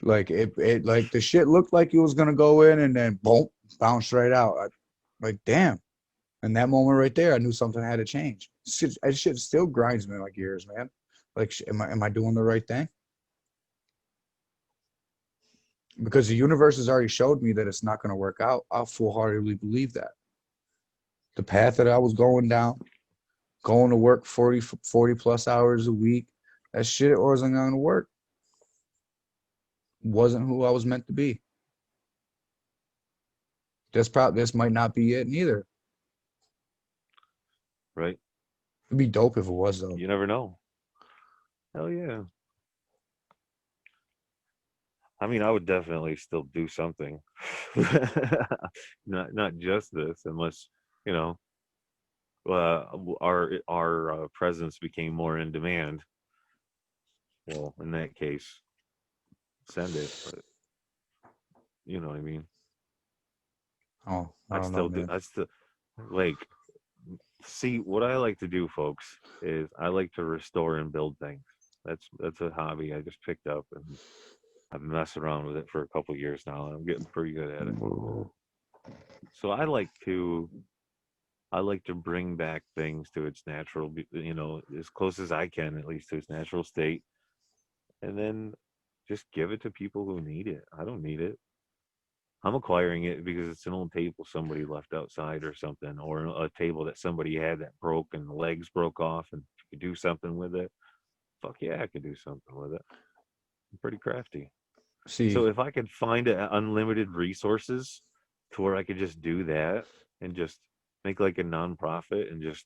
Like it like the shit looked like it was gonna go in and then boom, bounced right out. Like damn. And that moment right there, I knew something had to change. Shit still grinds me in my gears, man. Like, am I doing the right thing? Because the universe has already showed me that it's not going to work out. I full heartedly believe that. The path that I was going down, going to work 40 plus hours a week, that shit wasn't going to work. Wasn't who I was meant to be. This might not be it neither. Right? It'd be dope if it was though. You never know. Hell yeah. I mean, I would definitely still do something. Not just this, unless, you know, our presence became more in demand. Well, in that case, send it. But you know what I mean. Oh, I I don't know, still do. man. I still like see what I like to do, folks. Is I like to restore and build things. That's a hobby I just picked up, and I've been messing around with it for a couple of years now, and I'm getting pretty good at it. So I like to bring back things to its natural, as close as I can, at least to its natural state. and then just give it to people who need it. I don't need it. I'm acquiring it because it's an old table somebody left outside or something, or a table that somebody had that broke and the legs broke off, and you could do something with it. Fuck yeah, I could do something with it. I'm pretty crafty. So See, if I could find unlimited resources to where I could just do that and just make like a nonprofit and just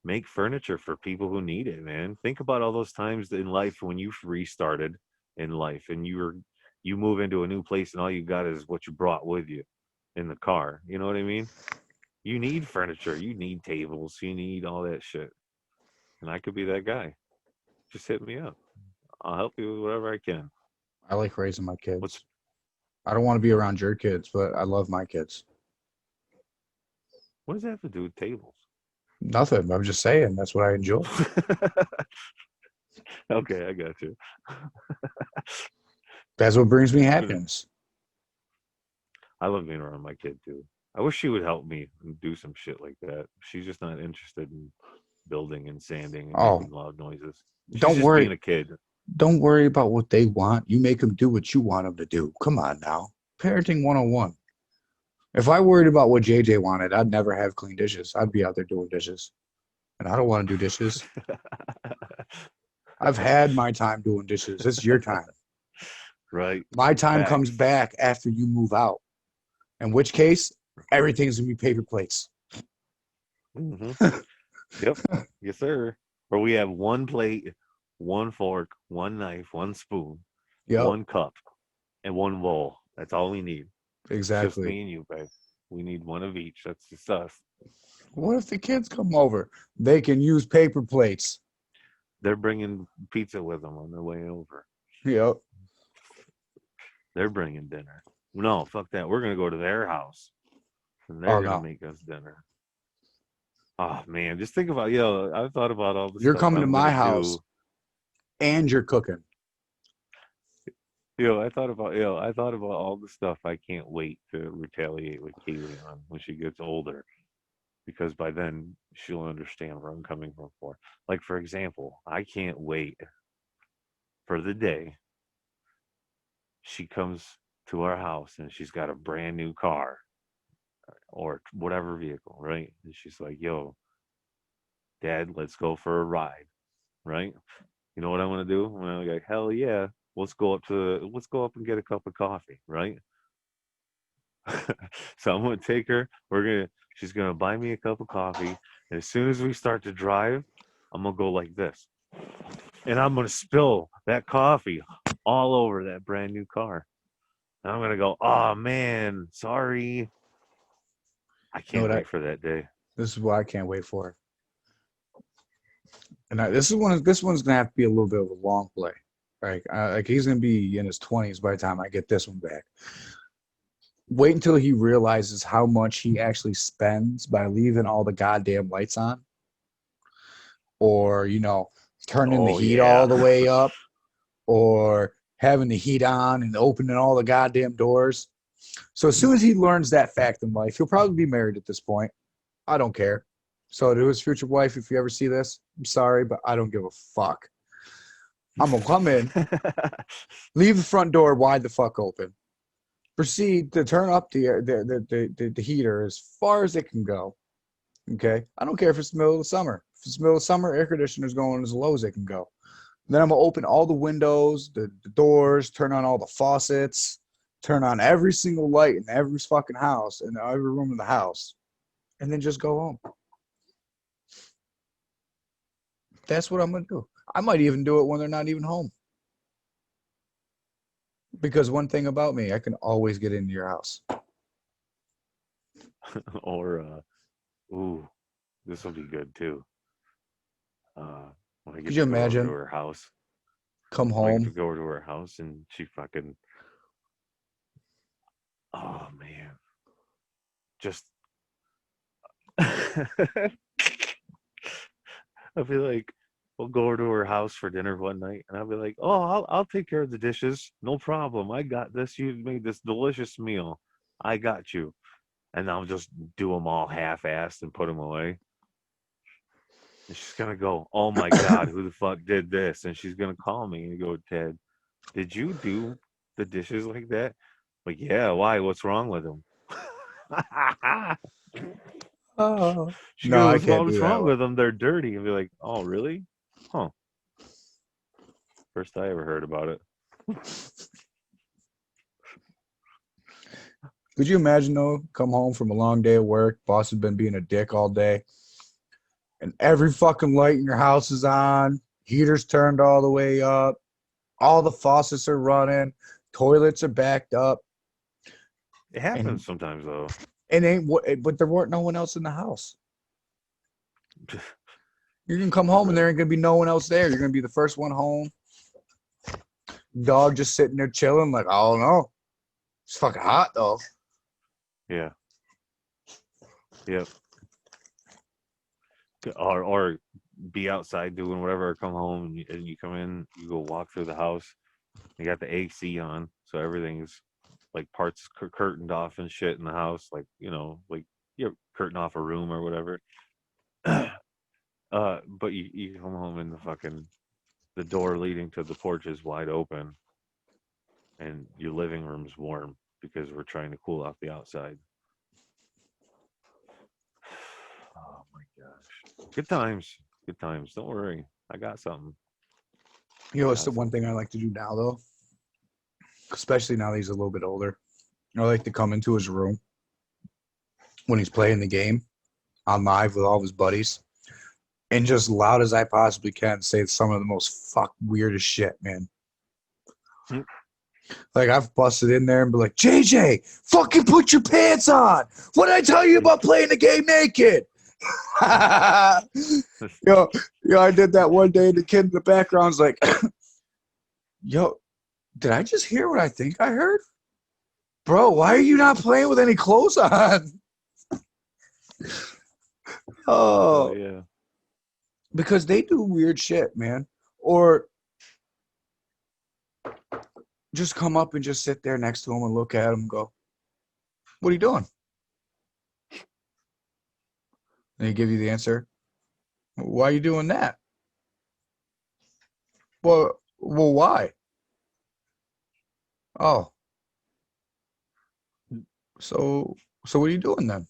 make furniture for people who need it, man. Think about all those times in life when you restarted in life and you move into a new place and all you got is what you brought with you in the car. You know what I mean? You need furniture, you need tables, you need all that shit. And I could be that guy. Just hit me up. I'll help you with whatever I can. I like raising my What's kids. I don't want to be around your kids, but I love my kids. what does that have to do with tables? Nothing. I'm just saying that's what I enjoy. Okay, I got you. That's what brings me happiness. I love being around my kid too. I wish she would help me and do some shit like that. She's just not interested in building and sanding and Oh, making loud noises. She's don't just worry. being a kid. Don't worry about what they want. You make them do what you want them to do. Come on now. Parenting 101. If I worried about what JJ wanted, I'd never have clean dishes. I'd be out there doing dishes. And I don't want to do dishes. I've had my time doing dishes. It's your time. Right. My time comes Facts. back after you move out. In which case, everything's gonna be paper plates. Hmm. Yep. Yes, sir. Where we have one plate, one fork, one knife, one spoon, Yep, one cup, and one bowl. That's all we need. It's just exactly. me and you, babe. We need one of each. That's just us. What if the kids come over? They can use paper plates. They're bringing pizza with them on their way over. Yep. They're bringing dinner. No, fuck that. We're gonna go to their house, and they're Oh gonna no. make us dinner. Oh man, just think about I've thought about all the You're stuff coming to I'm my gonna house do. and you're cooking. I thought about all the stuff I can't wait to retaliate with Kaylee on when she gets older, because by then she'll understand where I'm coming from for. Like for example, I can't wait for the day she comes to our house and she's got a brand new car or whatever vehicle, right? And she's like, "Yo, Dad, let's go for a ride," right? You know what I'm gonna do? I'm gonna be like, "Hell yeah, let's go up and get a cup of coffee," right? So I'm gonna take her. She's gonna buy me a cup of coffee, and as soon as we start to drive, I'm gonna go like this, and I'm gonna spill that coffee all over that brand new car. And I'm gonna go, "Oh man, sorry." I You know can't what wait for that day. this is what I can't wait for. And this one's gonna have to be a little bit of a long play. Like he's gonna be in his 20s by the time I get this one back. Wait until he realizes how much he actually spends by leaving all the goddamn lights on, or turning the Oh heat all yeah. the way up, or having the heat on and opening all the goddamn doors. So as soon as he learns that fact in life, he'll probably be married at this point. I don't care. So to his future wife, if you ever see this, I'm sorry, but I don't give a fuck. I'm gonna come in, leave the front door wide the fuck open, proceed to turn up the heater as far as it can go. Okay, I don't care if it's the middle of the summer. If it's the middle of summer, air conditioner's going as low as it can go. Then I'm gonna open all the windows, the doors, turn on all the faucets, turn on every single light in every fucking house in every room in the house, and then just go home. That's what I'm gonna do. I might even do it when they're not even home. Because one thing about me, I can always get into your house. Or ooh, this will be good too. When I Could get you to go over to imagine? her house, Come when I get to home. go over to her house and she fucking, oh man, just I feel like we'll go over to her house for dinner one night, and I'll be like, "Oh, I'll take care of the dishes, no problem. I got this. You made this delicious meal. I got you." And I'll just do them all half-assed and put them away. And she's gonna go, "Oh my God, who the fuck did this?" And she's gonna call me and go, "Ted, did you do the dishes like that?" Like, yeah. Why? What's wrong with them? Oh. She No, I goes, "Well, can't what's do wrong that one. with them? They're dirty." And be like, "Oh, really? Huh." First I ever heard about it. Could you imagine though, come home from a long day of work, boss has been being a dick all day, and every fucking light in your house is on, heaters turned all the way up, all the faucets are running, toilets are backed up, It and happens sometimes though. but there weren't no one else in the house. You're gonna come home and there ain't gonna be no one else there. You're gonna be the first one home. Dog just sitting there chilling, like, I don't know. It's fucking hot though. Yeah. Yep. Or be outside doing whatever, or come home and you come in, you go walk through the house. You got the AC on, so everything's like parts curtained off and shit in the house, like like you curtain off a room or whatever. But you come home and the door leading to the porch is wide open, and your living room's warm because we're trying to cool off the outside. Oh my gosh, good times, good times. Don't worry, I got something. You know, I it's the got one thing something. I like to do now though, especially now that he's a little bit older. I like to come into his room when he's playing the game on live with all of his buddies and just loud as I possibly can say some of the most weirdest shit, man. Mm. Like I've busted in there and be like, JJ, fucking put your pants on. What did I tell you about playing the game naked? yo, I did that one day and the kid in the background's like, yo, did I just hear what I think I heard? Bro, why are you not playing with any clothes on? Hell Oh, yeah. because they do weird shit, man. Or just come up and just sit there next to him and look at him and go, what are you doing? And he give you the answer. Why are you doing that? Well, why? Oh, so what are you doing then?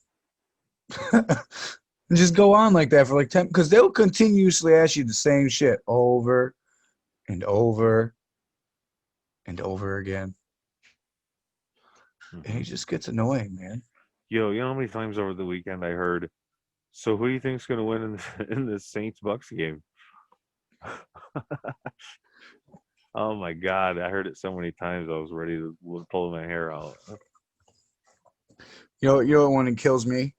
And just go on like that for like 10, because they'll continuously ask you the same shit over and over and over again. And Hmm. it just gets annoying, man. Yo, you know how many times over the weekend I heard, "So who do you think's gonna win in in this Saints Bucks game?" Oh my God, I heard it so many times I was ready to pull my hair out. You know what one that kills me?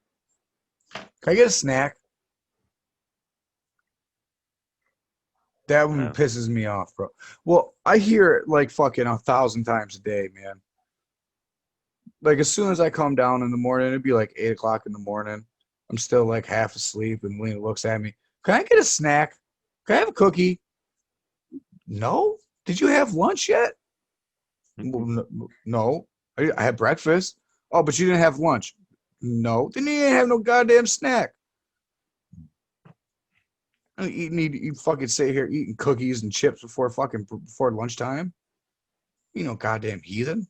Can I get a snack? That one Yeah. pisses me off, bro. Well, I hear it like fucking 1,000 times a day, man. Like as soon as I come down in the morning, it'd be like 8 o'clock in the morning. I'm still like half asleep, and Lena looks at me. Can I get a snack? Can I have a cookie? No. Did you have lunch yet? Well, no. I had breakfast. Oh, but you didn't have lunch. No. Then you didn't have no goddamn snack. You fucking sit here eating cookies and chips before lunchtime. You know, goddamn heathen.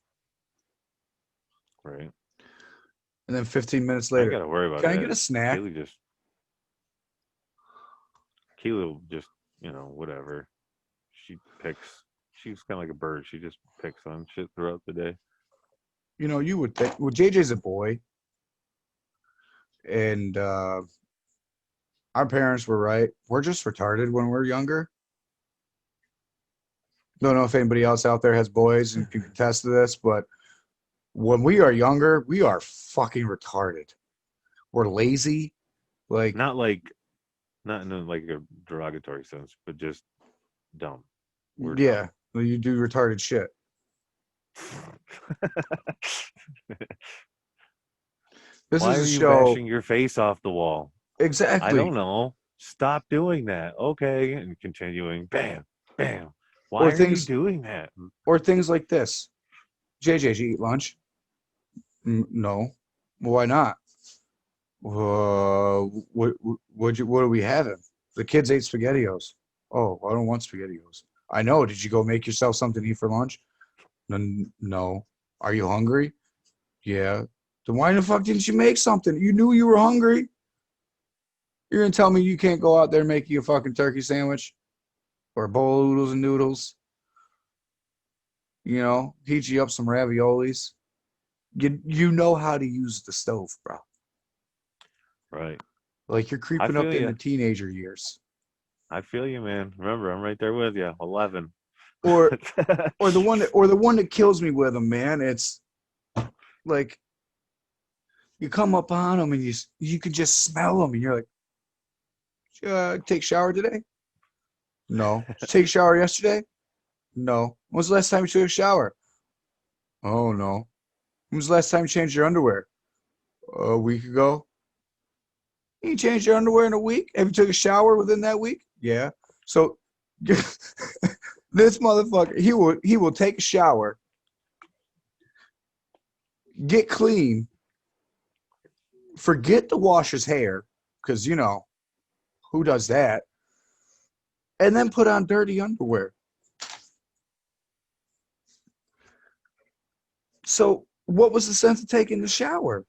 Right. And then 15 minutes I ain't later, gotta worry about can I get that. a snack? Kaylee just Kaylee will just, whatever. She picks. She's kind of like a bird. She just picks on shit throughout the day. You know, you would think, well, JJ's a boy, and our parents were right. We're just retarded when we're younger. Don't know if anybody else out there has boys and can attest to this, but when we are younger, we are fucking retarded. We're lazy. Like, Not like, not in like a derogatory sense, but just dumb. We're yeah, dumb. you do retarded shit. This Why is are a you show. bashing your face off the wall? I don't Exactly. know. Stop doing that. Okay. And continuing. Bam, bam. Or Why are you things doing that? or things like this. JJ, did you eat lunch? No. Well, why not? What are we having? The kids ate SpaghettiOs. Oh, I don't want SpaghettiOs. I know. Did you go make yourself something to eat for lunch? No. Are you hungry? Yeah. Then why the fuck didn't you make something? You knew you were hungry. You're gonna tell me you can't go out there and make you a fucking turkey sandwich or a bowl of oodles and noodles? You know, heat you up some raviolis. You know how to use the stove, bro. Right. Like you're I creeping up feel into you. teenager years. I feel you, man. Remember, I'm right there with you. 11. Or the one that kills me with them, man. It's like you come up on them and you can just smell them, and you're like, take a shower today? No. Did you take a shower yesterday? No. When was the last time you took a shower? Oh no. When was the last time you changed your underwear? A week ago. You changed your underwear in a week? Have you took a shower within that week? Yeah. So this motherfucker, he will take a shower, get clean, forget to wash his hair, because you know, who does that? And then put on dirty underwear. So what was the sense of taking the shower?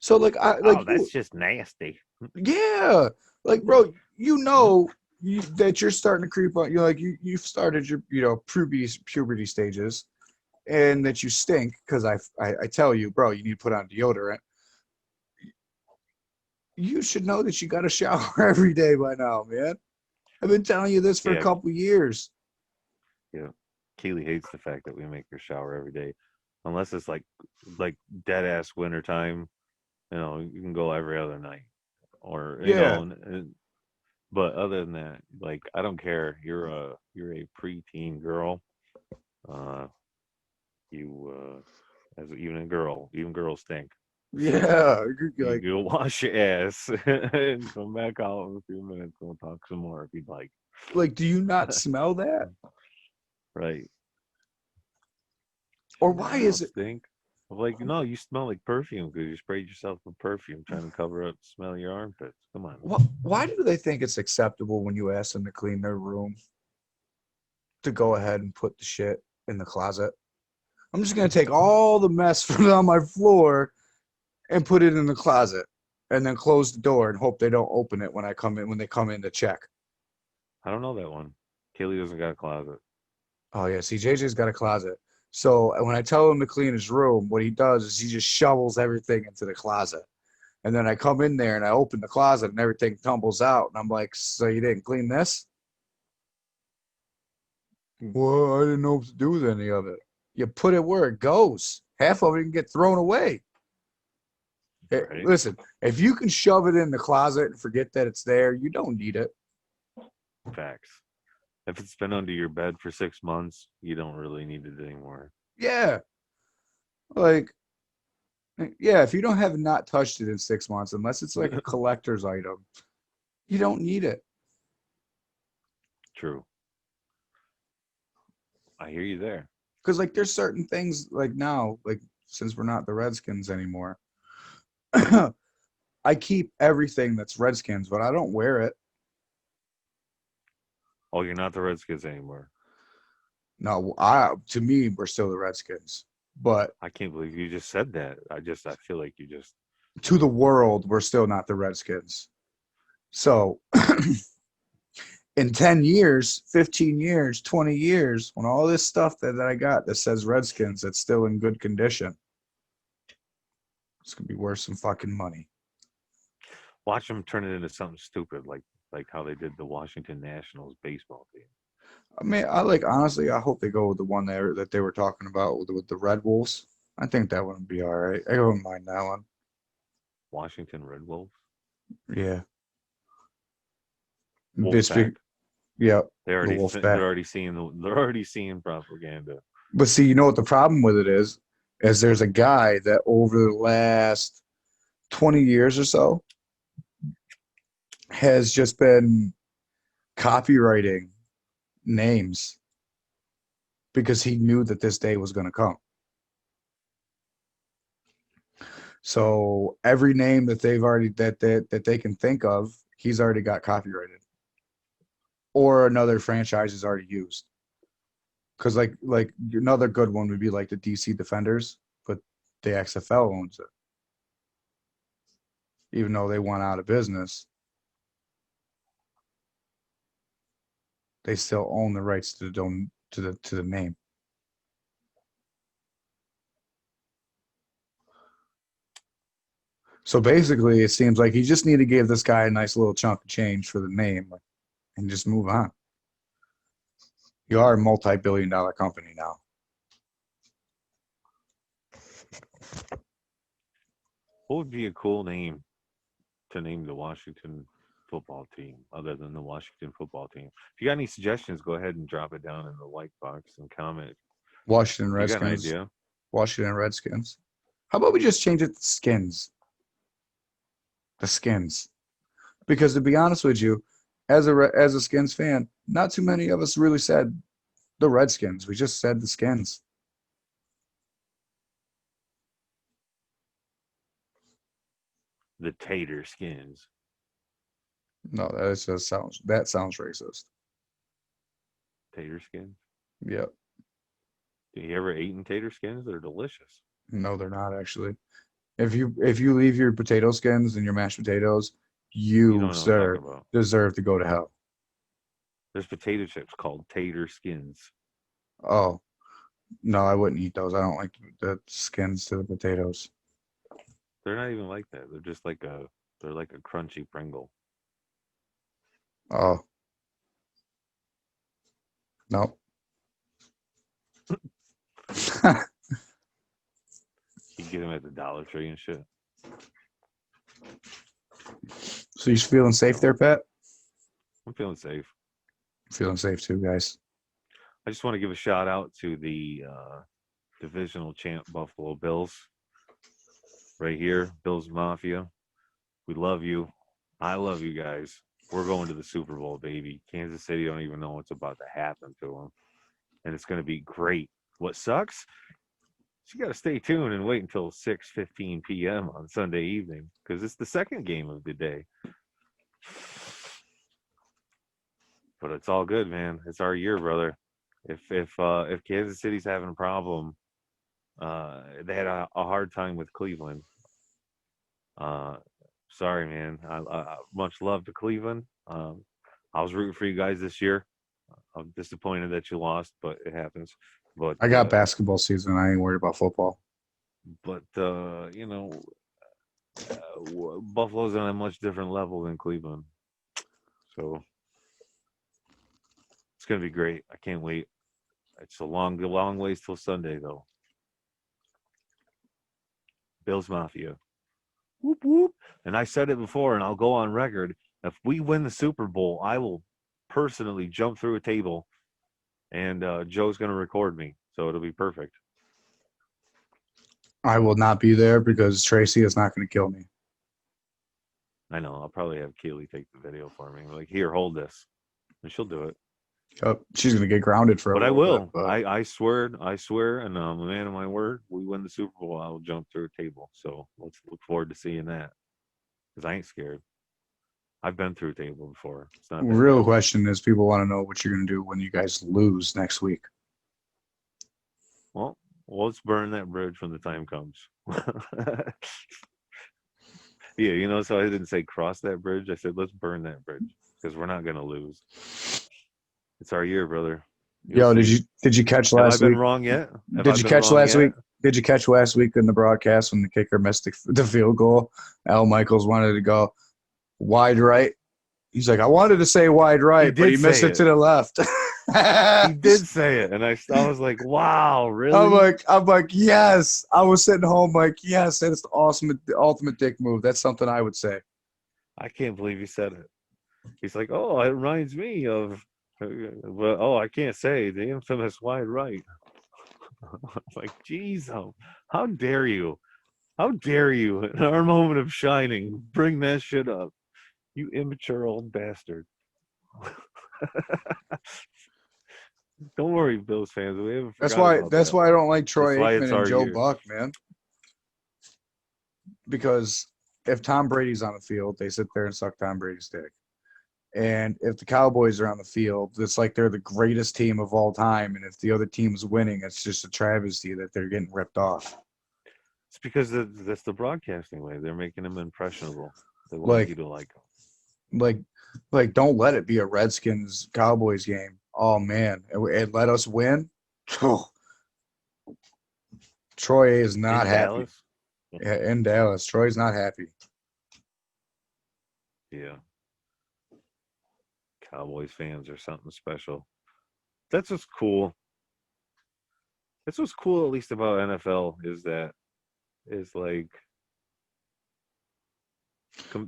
So Oh, that's just nasty. yeah, like bro, you know that you're starting to creep on. You're like you've started your puberty stages, and that you stink because I tell you, bro, you need to put on deodorant. You should know that you got to shower every day by now, man. I've been telling you this for a Yeah. couple years. Yeah. Keely hates the fact that we make her shower every day. Unless it's like dead ass winter time, you can go every other night. Or Yeah, but other than that, like I don't care. You're a preteen girl. Uh you as even a girl, even girls stink. So yeah. you Like go wash your ass and come back out in a few minutes. We'll talk some more if you'd like. do you not smell that? Right. Or She's like, why I is don't it? stink. I'm like, no, you smell like perfume because you sprayed yourself with perfume trying to cover up the smell of your armpits. Come on. Why do they think it's acceptable when you ask them to clean their room to go ahead and put the shit in the closet? I'm just gonna take all the mess from on my floor and put it in the closet, and then close the door and hope they don't open it when they come in to check. I don't know that one. Kaylee doesn't got a closet. Oh yeah, see, JJ's got a closet. So when I tell him to clean his room, what he does is he just shovels everything into the closet. And then I come in there and I open the closet and everything tumbles out. And I'm like, so you didn't clean this? Well, I didn't know what to do with any of it. You put it where it goes. Half of it can get thrown away. Right? Listen, if you can shove it in the closet and forget that it's there, you don't need it. Facts. If it's been under your bed for 6 months, you don't really need it anymore. Yeah. Like, yeah, if you don't have not touched it in 6 months, unless it's like a collector's item, you don't need it. True. I hear you there. Because like there's certain things like now, like since we're not the Redskins anymore, I keep everything that's Redskins, but I don't wear it. Oh, you're not the Redskins anymore. No, to me, we're still the Redskins. But I can't believe you just said that. I feel like you just to the world, we're still not the Redskins. So in 10 years, 15 years, 20 years, when all this stuff that I got that says Redskins that's still in good condition, it's gonna be worth some fucking money. watch them turn it into something stupid like how they did the Washington Nationals baseball team. I mean, honestly, I hope they go with the one that they were talking about with the Red Wolves. I think that would be all right. I wouldn't mind that one. Washington Red Wolves. Yeah. Wolfpack. Yep. They're The Wolfpack. already seeing propaganda. But see, you know what the problem with it is there's a guy that over the last 20 years or so has just been copywriting names because he knew that this day was going to come. So every name that they've already that they can think of, he's already got copyrighted, or another franchise is already used. Because like another good one would be like the DC Defenders, but the XFL owns it, even though they went out of business. They still own the rights to the name. So basically, it seems like you just need to give this guy a nice little chunk of change for the name and just move on. You are a multi-billion-dollar company now. What would be a cool name to name the Washington football team other than the Washington football team? If you got any suggestions, go ahead and drop it down in the like box and comment. Washington You got an Redskins. idea? Washington Redskins. How about we just change it to Skins? The Skins. Because to be honest with you, as a Skins fan, not too many of us really said the Redskins. We just said the Skins. The Tater Skins. No, that sounds racist. Tater Skins? Yep. Do you ever eaten tater skins? They're delicious. No, they're not actually. If you leave your potato skins and your mashed potatoes, You don't know you, what I'm sir, talking about. deserve to go to hell. There's potato chips called Tater Skins. Oh, no, I wouldn't eat those. I don't like the skins to the potatoes. They're not even like that. They're just like they're like a crunchy Pringle. Oh, no. You get them at the Dollar Tree and shit. So you feeling safe there, Pat? I'm feeling safe. Feeling safe too, guys. I just want to give a shout out to the divisional champ Buffalo Bills. Right here, Bills Mafia. We love you. I love you guys. We're going to the Super Bowl, baby. Kansas City don't even know what's about to happen to them. And it's going to be great. What sucks? You got to stay tuned and wait until 6:15 p.m. on Sunday evening because it's the second game of the day. But it's all good, man. It's our year, brother. If Kansas City's having a problem, they had a hard time with Cleveland. Sorry, man. I much love to Cleveland. I was rooting for you guys this year. I'm disappointed that you lost, but it happens. But I got basketball season. I ain't worried about football. But you know, Buffalo's on a much different level than Cleveland, so it's gonna be great. I can't wait. It's a long ways till Sunday, though. Bills Mafia. Whoop, whoop. And I said it before, and I'll go on record. If we win the Super Bowl, I will personally jump through a table, and Joe's going to record me, so it'll be perfect. I will not be there because Tracy is not going to kill me. I know. I'll probably have Keely take the video for me. Like, here, hold this. And she'll do it. She's going to get grounded for But a I little will. bit, but I swear, and I'm a man of my word. We win the Super Bowl, I'll jump through a table. So let's look forward to seeing that. Because I ain't scared. I've been through a table before. It's not that real bad. question is people want to know what you're going to do when you guys lose next week. Well, let's burn that bridge when the time comes. Yeah, you know, so I didn't say cross that bridge. I said let's burn that bridge because we're not going to lose. It's our year, brother. Yo, did you catch last week? Have I been wrong yet? Did you catch last week? Did you catch last week in the broadcast when the kicker missed the field goal? Al Michaels wanted to go wide right. He's like, I wanted to say wide right, but he missed it to the left. He did say it, and I was like, "Wow, really?" I'm like, yes. I was sitting home like, yes, that's the ultimate dick move. That's something I would say. I can't believe he said it. He's like, "Oh, it reminds me of," well, I can't say the infamous wide right. I'm like, geez, how dare you? How dare you, in our moment of shining, bring that shit up? You immature old bastard. Don't worry, Bills fans. We haven't forgotten That's why I don't like Troy That's why Aikman it's and our Joe year. Buck, man. Because if Tom Brady's on the field, they sit there and suck Tom Brady's dick. And if the Cowboys are on the field, it's like they're the greatest team of all time. And if the other team's winning, it's just a travesty that they're getting ripped off. It's because that's the broadcasting way. They're making them impressionable. They want you Like, to like them. like, don't let it be a Redskins Cowboys game. Oh man, and let us win. Troy is not In happy. Dallas. Yeah, in Dallas, Troy's not happy. Yeah. Cowboys fans are something special. That's what's cool. That's what's cool, at least about NFL, is like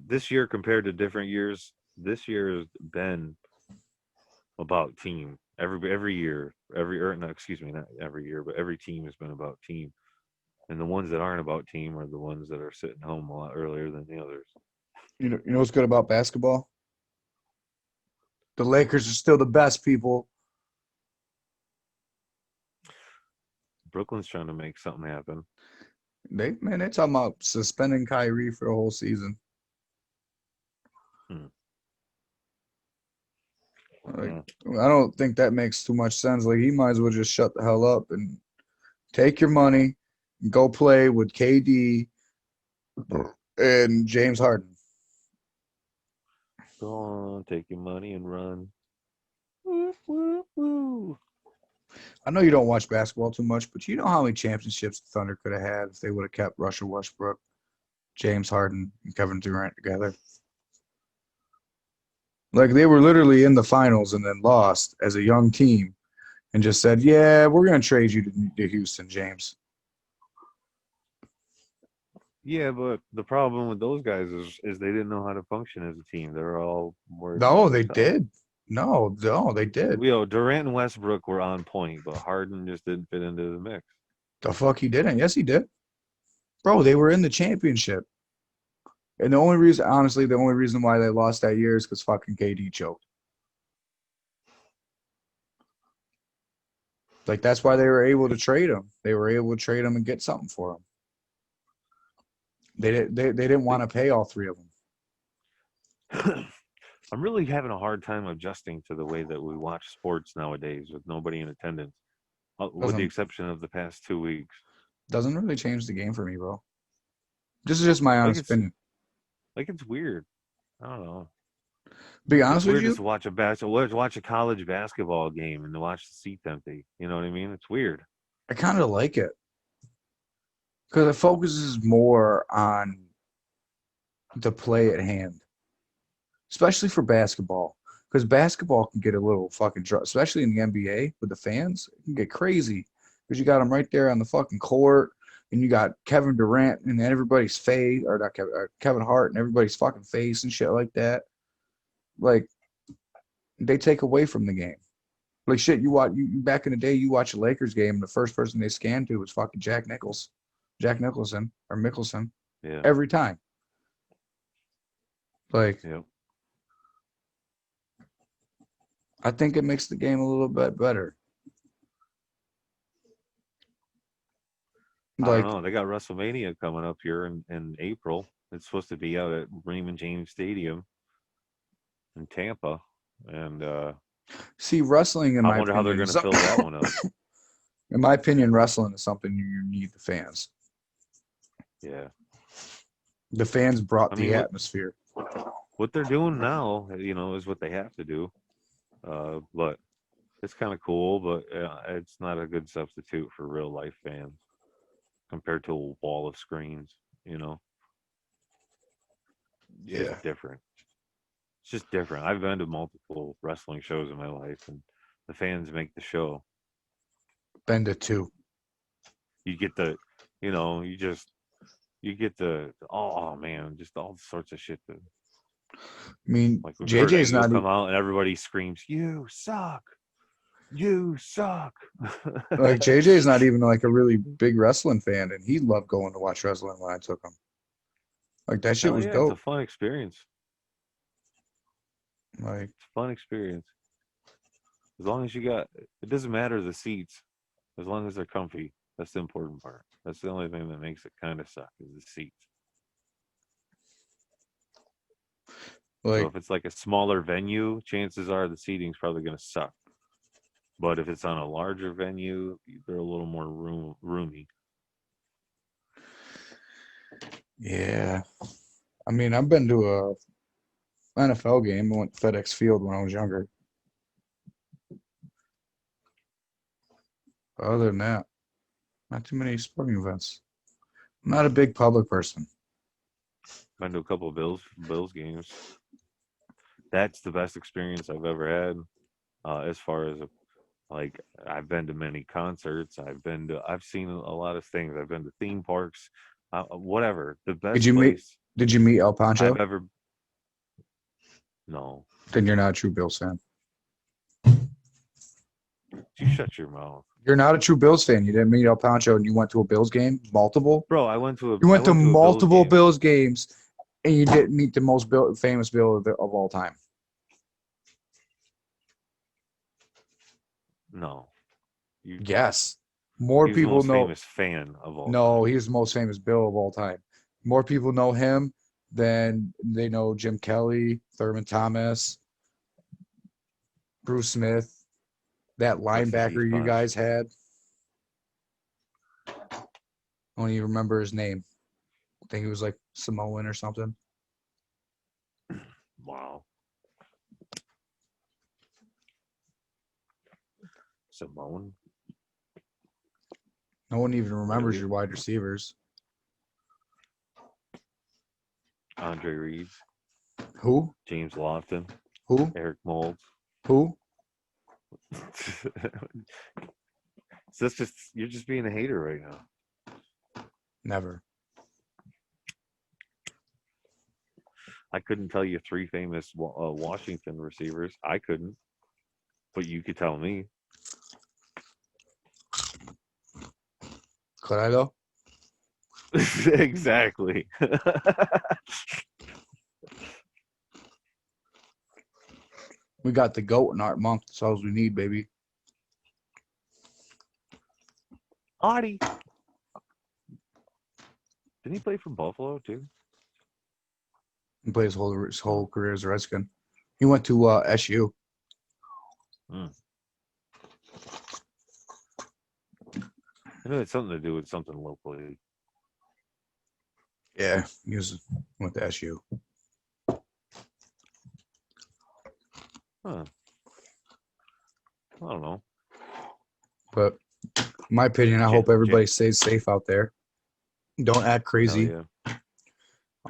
this year compared to different years. This year has been about team. Every year, or no, excuse me, not every year, but every team has been about team. And the ones that aren't about team are the ones that are sitting home a lot earlier than the others. You know what's good about basketball? The Lakers are still the best people. Brooklyn's trying to make something happen. They talking about suspending Kyrie for the whole season. Hmm. Like, I don't think that makes too much sense. Like, he might as well just shut the hell up and take your money and go play with KD and James Harden. Go on, take your money and run. Woo, woo, woo. I know you don't watch basketball too much, but you know how many championships the Thunder could have had if they would have kept Russell Westbrook, James Harden, and Kevin Durant together. Like, they were literally in the finals and then lost as a young team and just said, yeah, we're going to trade you to Houston, James. Yeah, but the problem with those guys is they didn't know how to function as a team. They're all worried No, about they themselves. did. No, they did. Durant and Westbrook were on point, but Harden just didn't fit into the mix. The fuck he didn't. Yes, he did. Bro, they were in the championship. And the only reason, honestly, the only reason why they lost that year is because fucking KD choked. Like, that's why they were able to trade him. They were able to trade him and get something for him. They didn't want to pay all three of them. I'm really having a hard time adjusting to the way that we watch sports nowadays with nobody in attendance, with the Doesn't exception of the past 2 weeks. doesn't really change the game for me, bro. This is just my Like honest opinion. it's weird. I don't know. Be It's honest with weird you, just to watch a college basketball game and to watch the seats empty. You know what I mean? It's weird. I kind of like it because it focuses more on the play at hand, especially for basketball. Because basketball can get a little fucking dry, especially in the NBA with the fans. It can get crazy because you got them right there on the fucking court, and you got Kevin Durant and everybody's face, or not Kevin, Kevin Hart and everybody's fucking face and shit like that. Like, they take away from the game. Like, shit, you back in the day, you watch a Lakers game, and the first person they scanned to was fucking Jack Nicholson or Mickelson Yeah. every time. Like, Yep. I think it makes the game a little bit better. I don't Like, know. They got WrestleMania coming up here in April. It's supposed to be out at Raymond James Stadium in Tampa. And see, wrestling, I wonder how they're going to fill that one up. in my opinion, wrestling is something you need the fans. Yeah. The fans brought I mean, the atmosphere. what they're doing now, is what they have to do. But it's kind of cool, but it's not a good substitute for real life fans compared to a wall of screens. It's just different. It's just different. I've been to multiple wrestling shows in my life, and the fans make the show. Bend it too. You get the, you get the, oh man, just all sorts of shit. I mean, Like when Kurt JJ's Angle not. come out and everybody screams, "You suck! You suck!" Like, JJ's not even like a really big wrestling fan, and he loved going to watch wrestling when I took him. Like, that shit Hell was yeah, it's a dope. fun experience. Like, It's a fun experience. As long as it doesn't matter the seats, as long as they're comfy. That's the important part. That's the only thing that makes it kind of suck is the seats. Like, So if it's like a smaller venue, chances are the seating's probably going to suck. But if it's on a larger venue, they're a little more roomy. yeah. I mean, I've been to a NFL game. I went to FedEx Field when I was younger. But other than that, not too many sporting events. I'm not a big public person. Been to a couple of Bills games. That's the best experience I've ever had. As far as like, I've been to many concerts. I've seen a lot of things. I've been to theme parks. Whatever. The Did best you meet? place Did you meet El I've Pancho? ever. No. Then you're not a true Bills fan. You shut your mouth, You're not a true Bills fan. You didn't meet El Pancho, and you went to a Bills game, multiple. bro. You I went to went to a Bills multiple game. Bills games, and you didn't meet the most famous Bill of all time. No. You. Yes, more He was the people most know. famous fan of all No, time. he's the most famous Bill of all time. More people know him than they know Jim Kelly, Thurman Thomas, Bruce Smith, that Rest in peace, linebacker you Bunch. guys had. I don't even remember his name. I think he was like Samoan or something. Wow. Simone. No one even remembers Really? your wide receivers. Andre Reed. Who? James Lofton. Who? Eric Moulds. Who? So that's just, you're just being a hater right now. Never. I couldn't tell you 3 famous Washington receivers. I couldn't, but you could tell me. Could I though? Exactly. We got the GOAT in Art Monk. That's all we need, baby. Audie. Didn't he play for Buffalo too? He played his whole career as a Redskin. He went to SU. I know it's something to do with something locally. Yeah, he went to SU. Huh. I don't know. But in my opinion, I hope everybody stays safe out there. Don't act crazy. Hell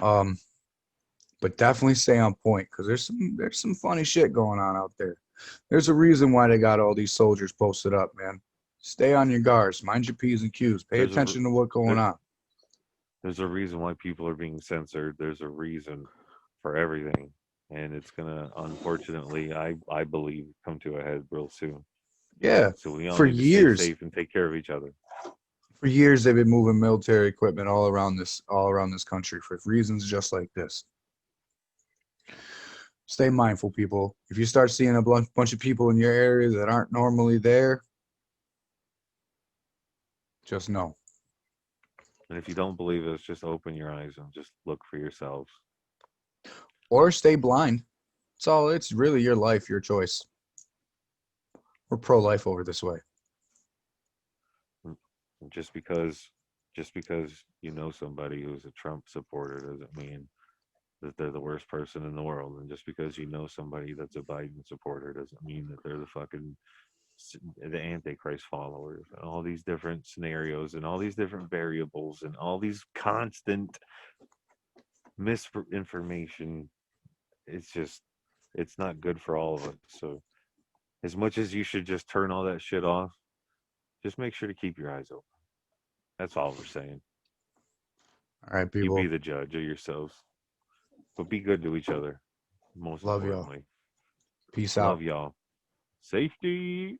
yeah. But definitely stay on point because there's some funny shit going on out there. There's a reason why they got all these soldiers posted up, man. Stay on your guards. Mind your P's and Q's. Pay attention to what's going on. There's a reason why people are being censored. There's a reason for everything. And it's going to, unfortunately, I believe, come to a head real soon. Yeah. So we all for need to years, stay safe and take care of each other. For years, they've been moving military equipment all around this country for reasons just like this. Stay mindful, people. If you start seeing a bunch of people in your area that aren't normally there, just know. And if you don't believe us, just open your eyes and just look for yourselves. Or stay blind. It's really your life, your choice. We're pro-life over this way. Just because you know somebody who's a Trump supporter doesn't mean that they're the worst person in the world. And just because you know somebody that's a Biden supporter doesn't mean that they're the Antichrist followers, and all these different scenarios and all these different variables and all these constant misinformation. It's not good for all of us. So as much as you should just turn all that shit off, just make sure to keep your eyes open. That's all we're saying. All right, people. You be the judge of yourselves, but be good to each other. Most Love importantly. y'all. Peace out. Love y'all. Safety.